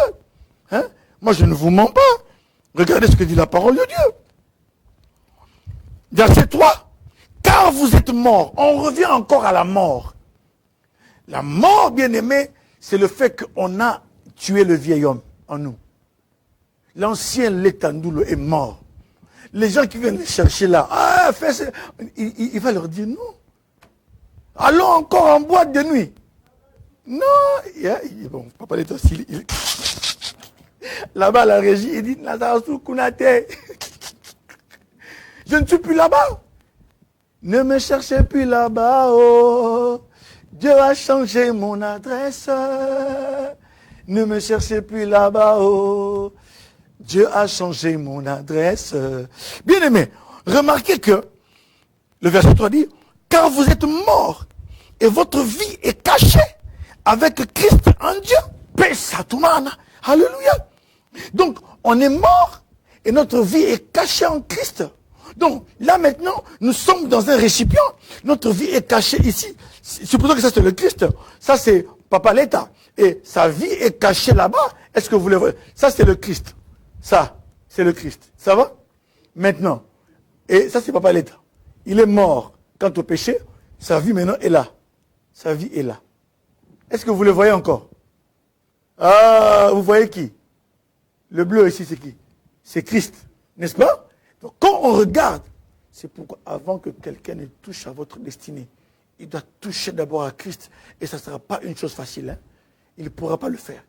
Hein? Moi, je ne vous mens pas. Regardez ce que dit la parole de Dieu. Verset 3. Car vous êtes morts. On revient encore à la mort. La mort, bien-aimé, c'est le fait qu'on a tué le vieil homme en nous. L'ancien Letandoulo est mort. Les gens qui viennent le chercher là, il va leur dire non. Allons encore en boîte de nuit. Non, bon, papa les aussi. Là-bas, la régie, il dit, Nazarou Kunate. Je ne suis plus là-bas. Ne me cherchez plus là-bas, oh. Dieu a changé mon adresse. Ne me cherchez plus là-bas, oh. Dieu a changé mon adresse. Bien aimé, remarquez que le verset 3 dit, car vous êtes morts et votre vie est cachée avec Christ en Dieu. Pesatumana. Alléluia. Donc, on est mort et notre vie est cachée en Christ. Donc, là maintenant, nous sommes dans un récipient. Notre vie est cachée ici. Supposons que ça c'est le Christ. Ça c'est Papa l'État. Et sa vie est cachée là-bas. Est-ce que vous le voyez? Ça c'est le Christ. Ça, c'est le Christ. Ça va? Maintenant. Et ça c'est Papa l'État. Il est mort quant au péché. Sa vie maintenant est là. Sa vie est là. Est-ce que vous le voyez encore? Ah, vous voyez qui? Le bleu ici, c'est qui? C'est Christ. N'est-ce pas? Donc, quand on regarde, c'est pourquoi avant que quelqu'un ne touche à votre destinée, il doit toucher d'abord à Christ. Et ça ne sera pas une chose facile. Hein. Il ne pourra pas le faire.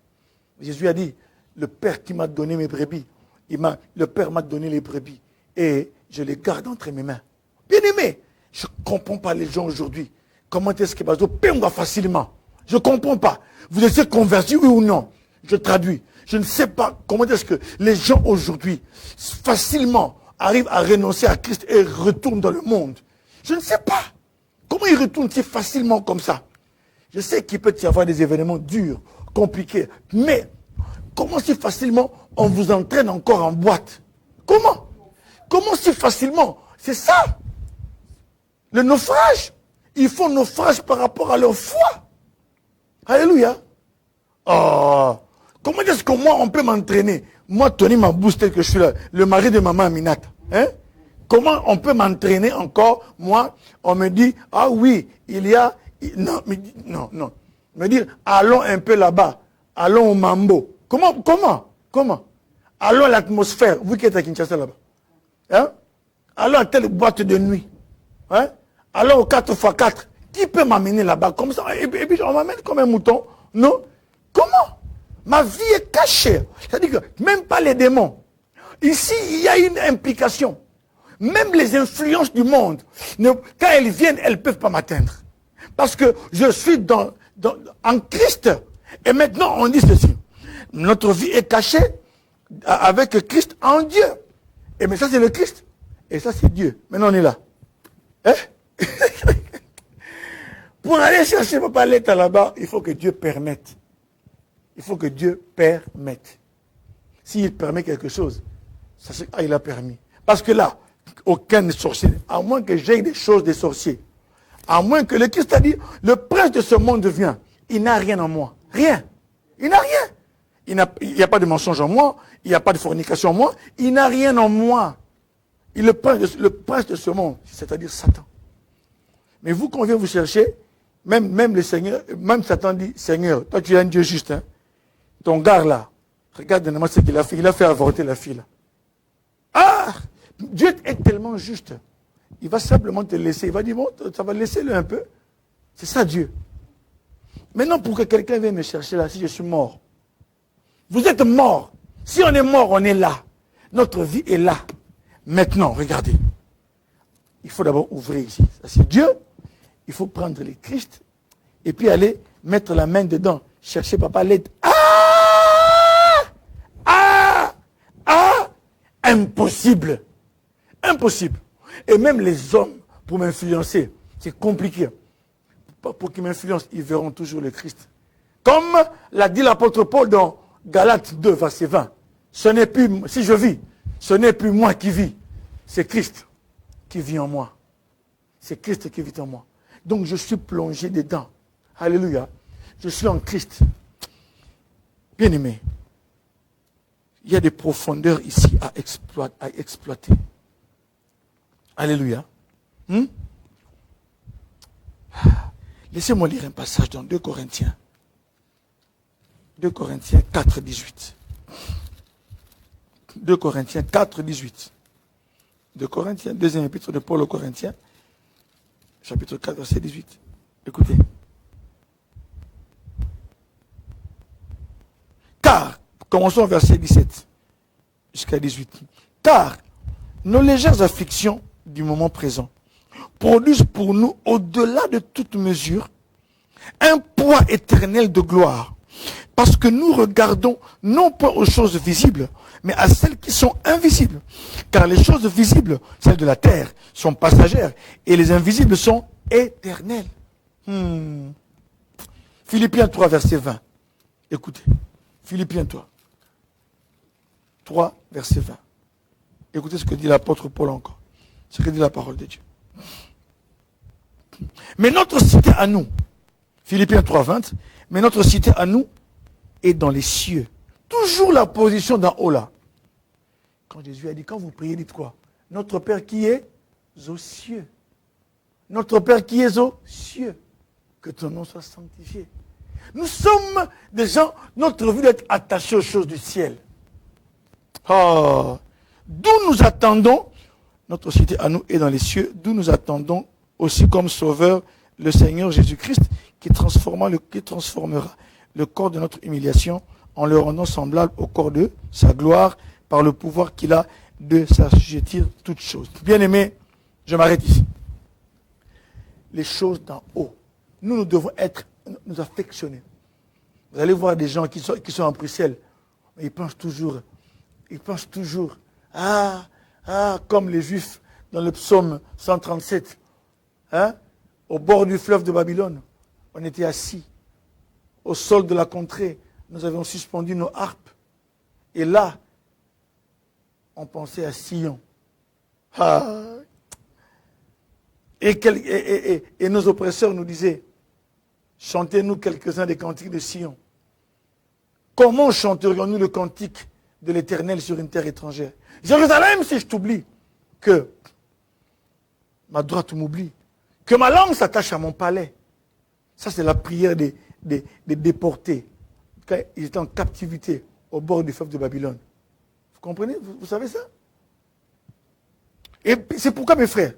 Jésus a dit, le Père qui m'a donné mes brebis, le Père m'a donné les brebis. Et je les garde entre mes mains. Bien aimé, je ne comprends pas les gens aujourd'hui. Comment est-ce que Bazo pingua facilement? Je ne comprends pas. Vous êtes convertis, oui ou non? Je traduis. Je ne sais pas comment est-ce que les gens aujourd'hui, facilement, arrivent à renoncer à Christ et retournent dans le monde. Je ne sais pas. Comment ils retournent si facilement comme ça? Je sais qu'il peut y avoir des événements durs, compliqués, mais comment si facilement on vous entraîne encore en boîte? Comment? Comment si facilement? C'est ça. Le naufrage. Ils font naufrage par rapport à leur foi. Alléluia. Oh. Comment est-ce que moi on peut m'entraîner? Moi, Tony m'a boosté que je suis là, le mari de maman Aminata. Hein? Comment on peut m'entraîner encore? Moi, on me dit, ah oui, il y a... Non, non. Me dire, allons un peu là-bas. Allons au Mambo. Comment? Allons à l'atmosphère. Vous qui êtes à Kinshasa là-bas. Hein? Allons à telle boîte de nuit. Hein? Allons au 4x4. Qui peut m'amener là-bas comme ça? Et puis on m'amène comme un mouton. Non? Comment? Ma vie est cachée. C'est-à-dire que même pas les démons. Ici, il y a une implication. Même les influences du monde, quand elles viennent, elles ne peuvent pas m'atteindre. Parce que je suis en Christ. Et maintenant, on dit ceci. Notre vie est cachée avec Christ en Dieu. Et mais ça, c'est le Christ. Et ça, c'est Dieu. Maintenant, on est là. Hein? Pour aller chercher Papa Leta là-bas, il faut que Dieu permette. Il faut que Dieu permette. S'il permet quelque chose, ça c'est il a permis. Parce que là, aucun sorcier, à moins que j'aie des choses des sorciers, à moins que le Christ a dit, le prince de ce monde vient, il n'a rien en moi. Rien. Il n'a rien. Il n'y a pas de mensonge en moi, il n'y a pas de fornication en moi, il n'a rien en moi. Le prince de ce monde, c'est-à-dire Satan. Mais vous, quand on vient vous chercher, même le Seigneur, même Satan dit, Seigneur, toi tu es un Dieu juste, hein. Ton gars là, regarde ce qu'il a fait, il a fait avorter la fille là. Ah! Dieu est tellement juste. Il va simplement te laisser. Il va dire, bon, ça va laisser-le un peu. C'est ça Dieu. Maintenant, pour que quelqu'un vienne me chercher là, si je suis mort. Vous êtes mort. Si on est mort, on est là. Notre vie est là. Maintenant, regardez. Il faut d'abord ouvrir ici. Ça, c'est Dieu. Il faut prendre les Christ et puis aller mettre la main dedans. Chercher Papa l'aide. Impossible. Impossible. Et même les hommes, pour m'influencer, c'est compliqué. Pour qu'ils m'influencent, ils verront toujours le Christ. Comme l'a dit l'apôtre Paul dans Galates 2, verset 20. Ce n'est plus, si je vis, ce n'est plus moi qui vis. C'est Christ qui vit en moi. C'est Christ qui vit en moi. Donc je suis plongé dedans. Alléluia. Je suis en Christ. Bien aimé. Il y a des profondeurs ici à exploiter. Alléluia. Laissez-moi lire un passage dans 2 Corinthiens. 2 Corinthiens 4, 18. 2 Corinthiens 4, 18. 2 Corinthiens, deuxième épître de Paul aux Corinthiens, chapitre 4, verset 18. Écoutez. Car, commençons au verset 17 jusqu'à 18. Car nos légères afflictions du moment présent produisent pour nous, au-delà de toute mesure, un poids éternel de gloire. Parce que nous regardons non pas aux choses visibles, mais à celles qui sont invisibles. Car les choses visibles, celles de la terre, sont passagères, et les invisibles sont éternelles. Philippiens 3, verset 20. Écoutez. Philippiens 3, verset 20. Écoutez ce que dit l'apôtre Paul encore. Ce que dit la parole de Dieu. Mais notre cité à nous, Philippiens 3, 20, mais notre cité à nous est dans les cieux. Toujours la position d'en haut là. Quand Jésus a dit, quand vous priez, dites quoi? Notre Père qui est aux cieux. Notre Père qui est aux cieux. Que ton nom soit sanctifié. Nous sommes des gens, notre vie doit être attachée aux choses du ciel. Oh, d'où nous attendons, notre cité à nous est dans les cieux, d'où nous attendons aussi comme sauveur le Seigneur Jésus-Christ qui transformera le corps de notre humiliation en le rendant semblable au corps de sa gloire par le pouvoir qu'il a de s'assujettir toutes choses. Bien-aimés, je m'arrête ici. Les choses d'en haut. Nous devons nous affectionner. Vous allez voir des gens qui sont en Bruxelles, mais ils pensent toujours, comme les Juifs dans le psaume 137, au bord du fleuve de Babylone, on était assis, au sol de la contrée, nous avions suspendu nos harpes, et là, on pensait à Sion. Et nos oppresseurs nous disaient, chantez-nous quelques-uns des cantiques de Sion. Comment chanterions-nous le cantique de l'Éternel sur une terre étrangère? Jérusalem, si je t'oublie, que ma droite m'oublie, que ma langue s'attache à mon palais. Ça, c'est la prière des déportés, quand ils étaient en captivité au bord du fleuve de Babylone. Vous comprenez? Vous savez ça? Et c'est pourquoi, mes frères,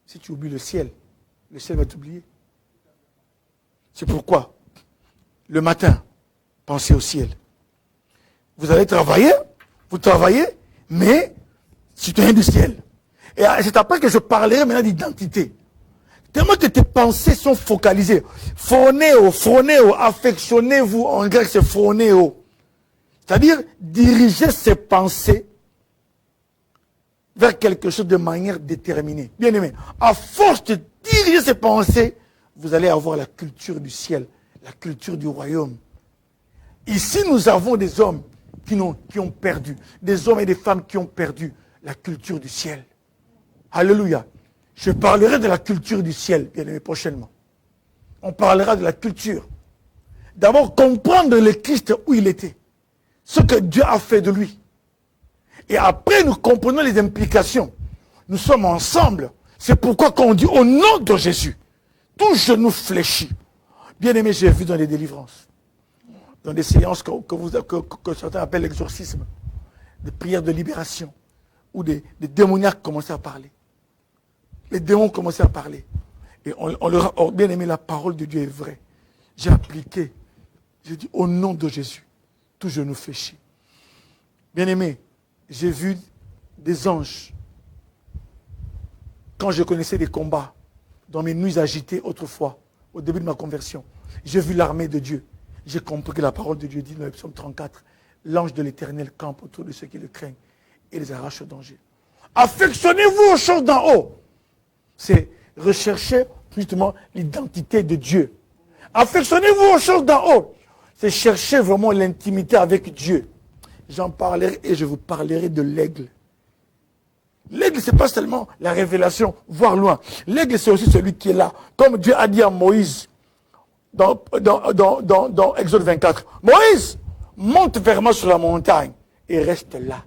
si tu oublies le ciel va t'oublier. C'est pourquoi, le matin, pensez au ciel. Vous allez travailler, vous travaillez, mais citoyen du ciel. Et c'est après que je parlerai maintenant d'identité. Tellement que tes pensées sont focalisées. Phronéo, affectionnez-vous, en grec c'est phronéo. C'est-à-dire, diriger ses pensées vers quelque chose de manière déterminée. Bien aimé, à force de diriger ses pensées, vous allez avoir la culture du ciel, la culture du royaume. Ici, nous avons des hommes qui ont perdu, des hommes et des femmes qui ont perdu la culture du ciel. Alléluia. Je parlerai de la culture du ciel, bien aimé, prochainement. On parlera de la culture. D'abord, comprendre le Christ où il était, ce que Dieu a fait de lui. Et après, nous comprenons les implications. Nous sommes ensemble. C'est pourquoi quand on dit au nom de Jésus, tout genou fléchit. Bien aimé, j'ai vu dans les délivrances, dans des séances que certains appellent l'exorcisme, des prières de libération, où des démoniaques commençaient à parler. Les démons commençaient à parler. Et on leur a bien aimé, la parole de Dieu est vraie. J'ai appliqué. J'ai dit au nom de Jésus, tout genou fléchit. Bien aimé, j'ai vu des anges. Quand je connaissais des combats, dans mes nuits agitées autrefois, au début de ma conversion, j'ai vu l'armée de Dieu. J'ai compris que la parole de Dieu dit dans le psaume 34, l'ange de l'Éternel campe autour de ceux qui le craignent et les arrache au danger. Affectionnez-vous aux choses d'en haut. C'est rechercher justement l'identité de Dieu. Affectionnez-vous aux choses d'en haut. C'est chercher vraiment l'intimité avec Dieu. J'en parlerai et je vous parlerai de l'aigle. L'aigle, ce n'est pas seulement la révélation, voir loin. L'aigle, c'est aussi celui qui est là. Comme Dieu a dit à Moïse dans Exode 24. Moïse, monte vers moi sur la montagne et reste là.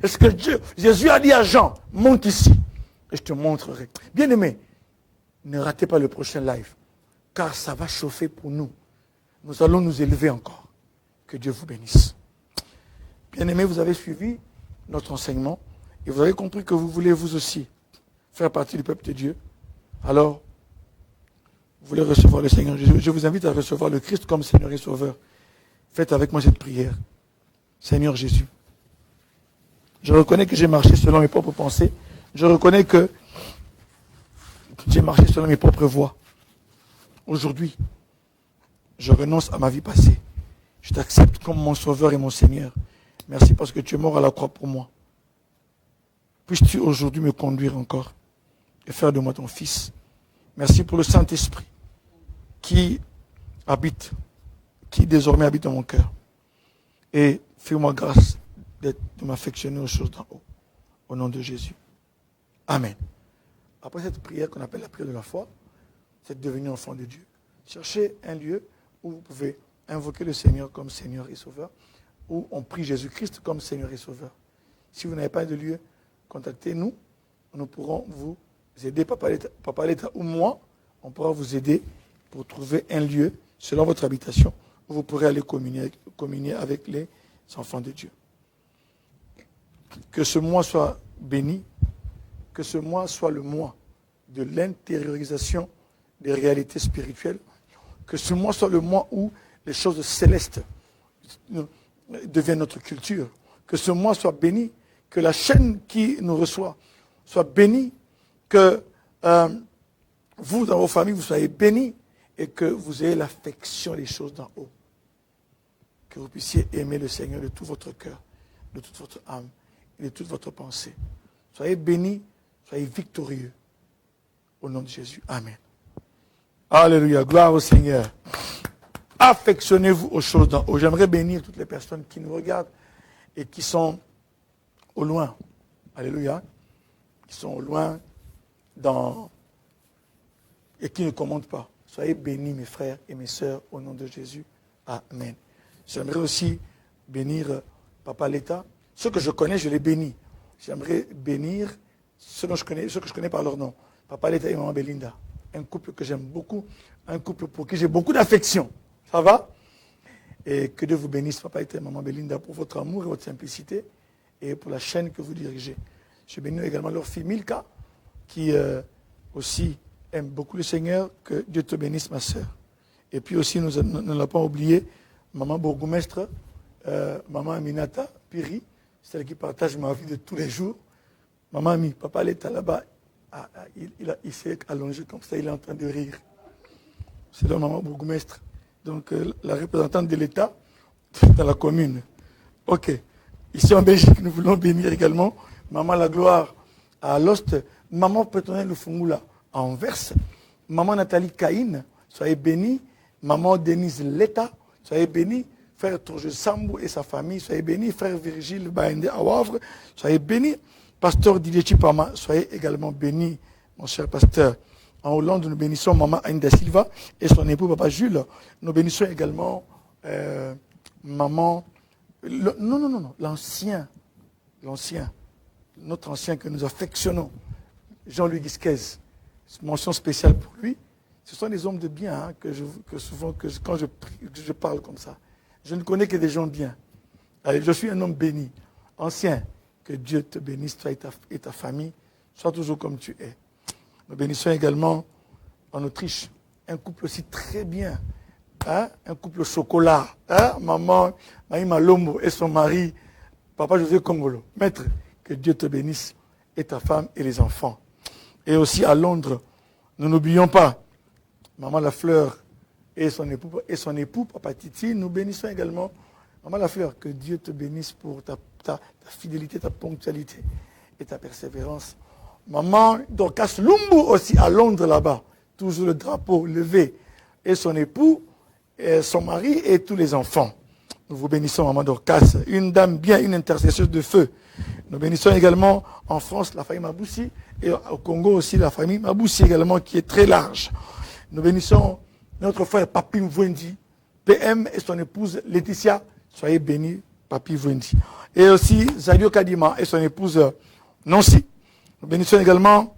Est-ce que Jésus a dit à Jean, monte ici et je te montrerai. Bien aimé, ne ratez pas le prochain live, car ça va chauffer pour nous. Nous allons nous élever encore. Que Dieu vous bénisse. Bien aimé, vous avez suivi notre enseignement et vous avez compris que vous voulez vous aussi faire partie du peuple de Dieu. Alors, vous voulez recevoir le Seigneur Jésus. Je vous invite à recevoir le Christ comme Seigneur et Sauveur. Faites avec moi cette prière. Seigneur Jésus, je reconnais que j'ai marché selon mes propres pensées. Je reconnais que j'ai marché selon mes propres voies. Aujourd'hui, je renonce à ma vie passée. Je t'accepte comme mon Sauveur et mon Seigneur. Merci parce que tu es mort à la croix pour moi. Puisses-tu aujourd'hui me conduire encore et faire de moi ton Fils. Merci pour le Saint-Esprit qui désormais habite dans mon cœur. Et fais-moi grâce de m'affectionner aux choses d'en haut. Au nom de Jésus. Amen. Après cette prière qu'on appelle la prière de la foi, c'est devenu enfant de Dieu. Cherchez un lieu où vous pouvez invoquer le Seigneur comme Seigneur et Sauveur, où on prie Jésus-Christ comme Seigneur et Sauveur. Si vous n'avez pas de lieu, contactez-nous. Nous pourrons vous aider, Papa l'État ou moi, on pourra vous aider pour trouver un lieu selon votre habitation où vous pourrez aller communier avec les enfants de Dieu. Que ce mois soit béni, que ce mois soit le mois de l'intériorisation des réalités spirituelles. Que ce mois soit le mois où les choses célestes deviennent notre culture. Que ce mois soit béni, que la chaîne qui nous reçoit soit bénie, que vous, dans vos familles, vous soyez bénis et que vous ayez l'affection des choses d'en haut. Que vous puissiez aimer le Seigneur de tout votre cœur, de toute votre âme et de toute votre pensée. Soyez bénis, soyez victorieux. Au nom de Jésus. Amen. Alléluia. Gloire au Seigneur. Affectionnez-vous aux choses d'en haut. J'aimerais bénir toutes les personnes qui nous regardent et qui sont au loin. Alléluia. Qui sont au loin et qui ne commandent pas. Soyez bénis, mes frères et mes sœurs, au nom de Jésus. Amen. J'aimerais aussi bénir Papa l'État. Ceux que je connais, je les bénis. J'aimerais bénir ceux que je connais par leur nom. Papa l'État et Maman Belinda. Un couple que j'aime beaucoup. Un couple pour qui j'ai beaucoup d'affection. Ça va? Et que Dieu vous bénisse, Papa l'État et Maman Belinda, pour votre amour et votre simplicité et pour la chaîne que vous dirigez. Je bénis également leur fille Milka, qui aussi aime beaucoup le Seigneur. Que Dieu te bénisse, ma sœur. Et puis aussi, nous n'allons pas oublier Maman Bourgoumestre, Maman Aminata Piri, celle qui partage ma vie de tous les jours. Maman Ami, Papa l'État là-bas, il s'est allongé comme ça, il est en train de rire. C'est la Maman Bourgoumestre, donc la représentante de l'État dans la commune. Ok. Ici en Belgique, nous voulons bénir également Maman La Gloire à Alost, Maman Pétonel Lufungula à Anvers, Maman Nathalie Caïn, soyez bénis, Maman Denise Leta, soyez bénis, Frère Torje Sambou et sa famille, soyez bénis, Frère Virgile Baende à Wavre, soyez bénis, Pasteur Didier Chipama, soyez également bénis, mon cher pasteur. En Hollande, nous bénissons Maman Anne da Silva et son époux Papa Jules. Nous bénissons également Maman... Non, l'ancien, notre ancien que nous affectionnons, Jean-Louis Guisquez. Mention spéciale pour lui. Ce sont des hommes de bien hein, quand je parle comme ça. Je ne connais que des gens bien. Allez, je suis un homme béni, ancien. Que Dieu te bénisse, toi et ta famille. Sois toujours comme tu es. Nous bénissons également en Autriche un couple aussi très bien. Hein? Un couple au chocolat. Hein? Maman Maïma Lombo et son mari, Papa José Kongolo. Maître, que Dieu te bénisse et ta femme et les enfants. Et aussi à Londres, nous n'oublions pas Maman Lafleur et son époux, Papa Titi. Nous bénissons également Maman Lafleur. Que Dieu te bénisse pour ta fidélité, ta ponctualité et ta persévérance. Maman Dorcas Lumbu aussi à Londres là-bas. Toujours le drapeau levé. Et son époux, et son mari et tous les enfants. Nous vous bénissons, Maman Dorcas. Une dame bien, une intercesseuse de feu. Nous bénissons également en France la famille Maboussi et au Congo aussi la famille Maboussi également qui est très large. Nous bénissons notre frère Papi Mvwendi, PM et son épouse Laetitia. Soyez bénis, Papi Mvwendi. Et aussi Zadio Kadima et son épouse Nancy. Nous bénissons également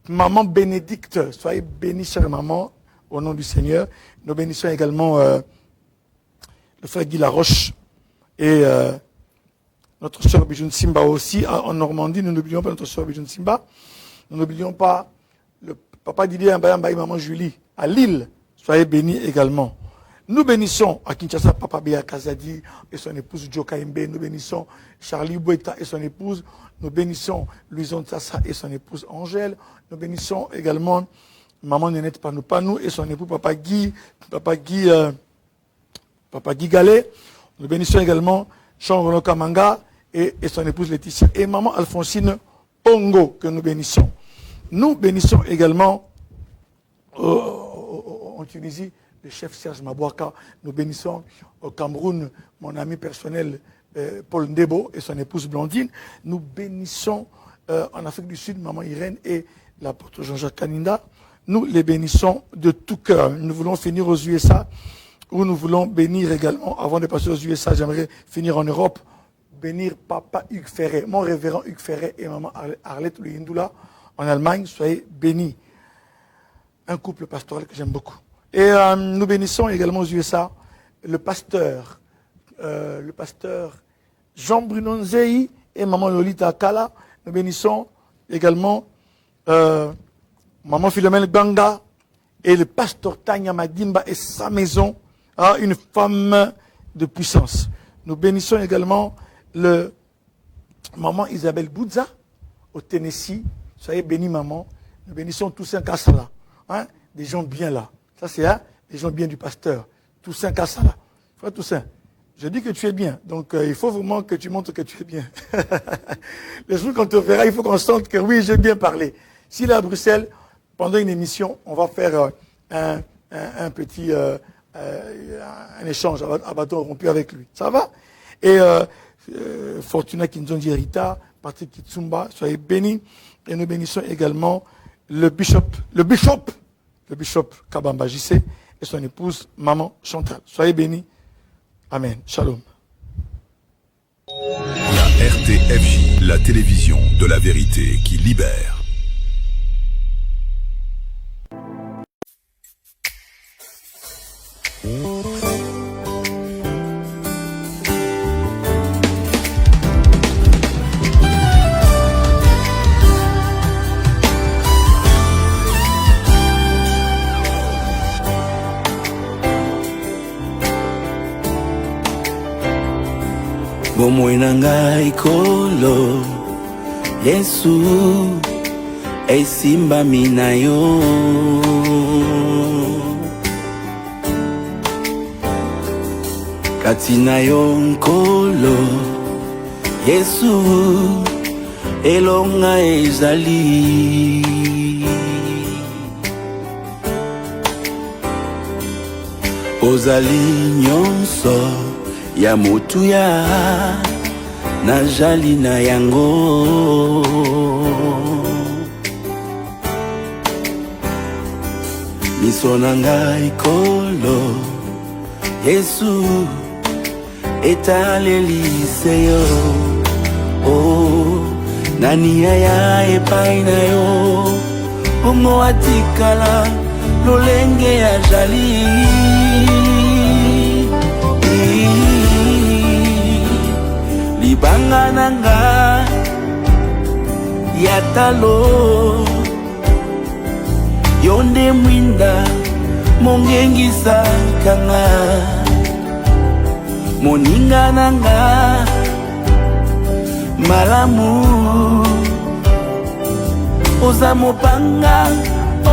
Maman Bénédicte. Soyez bénis, chère maman, au nom du Seigneur. Nous bénissons également le frère Guy Laroche et notre soeur Bijoun Simba aussi en Normandie. Nous n'oublions pas notre soeur Bijoun Simba. Nous n'oublions pas le papa Didier Mbaye, maman Julie à Lille. Soyez bénis également. Nous bénissons à Kinshasa Papa Béa Kazadi et son épouse Joka Mbe. Nous bénissons Charlie Boueta et son épouse. Nous bénissons Louison Tsassa et son épouse Angèle. Nous bénissons également Maman Nénette Panou et son époux Papa Guy Galet. Nous bénissons également Jean Renaud Kamanga et son épouse Laetitia. Et Maman Alphonsine Pongo que nous bénissons. Nous bénissons également en Tunisie le chef Serge Mabouaka. Nous bénissons au Cameroun mon ami personnel Paul Ndebo et son épouse Blandine. Nous bénissons en Afrique du Sud Maman Irène et l'apôtre Jean-Jacques Kaninda. Nous les bénissons de tout cœur. Nous voulons finir aux USA, où nous voulons bénir également, avant de passer aux USA, j'aimerais finir en Europe, bénir Papa Hugues Ferret, mon révérend Hugues Ferret et Maman Arlette Louindoula en Allemagne. Soyez bénis. Un couple pastoral que j'aime beaucoup. Et nous bénissons également aux USA le pasteur Jean-Bruno Nzei et Maman Lolita Kala. Nous bénissons également maman Philomène Ganga et le pasteur Tanya Madimba et sa maison, une femme de puissance. Nous bénissons également le maman Isabelle Boudza au Tennessee. Soyez bénis, maman. Nous bénissons Toussaint Kassala. Des gens bien là. Ça, c'est des gens bien du pasteur. Toussaint Kassala. Frère Toussaint, je dis que tu es bien. Donc, il faut vraiment que tu montres que tu es bien. Le jour qu'on te verra, il faut qu'on sente que oui, j'ai bien parlé. S'il est à Bruxelles, pendant une émission, on va faire un petit un échange à bâton rompu avec lui. Ça va? Et Fortuna Kinzondi Rita, Patrick Kitsumba, soyez bénis. Et nous bénissons également le bishop Kabamba Jissé et son épouse, maman Chantal. Soyez bénis. Amen. Shalom. La RTFJ, la télévision de la vérité qui libère. Bomoi na ngai kolo Yesu esimbami na yo kati na yo nkolo Yesu elonga ezali ozali nyonso ya motuya najali na yango miso na ngai kolo Yesu etalelise yo nani aya epai na yo bongo atikala lolenge ya jali libanga nanga ya talo yonde mwinda mongengisa kanga moninga nanga malamu oza mopanga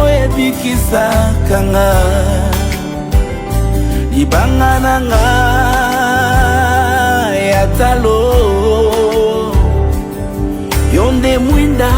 oyebikisa kanga libanga nanga ya talo yonde mwinda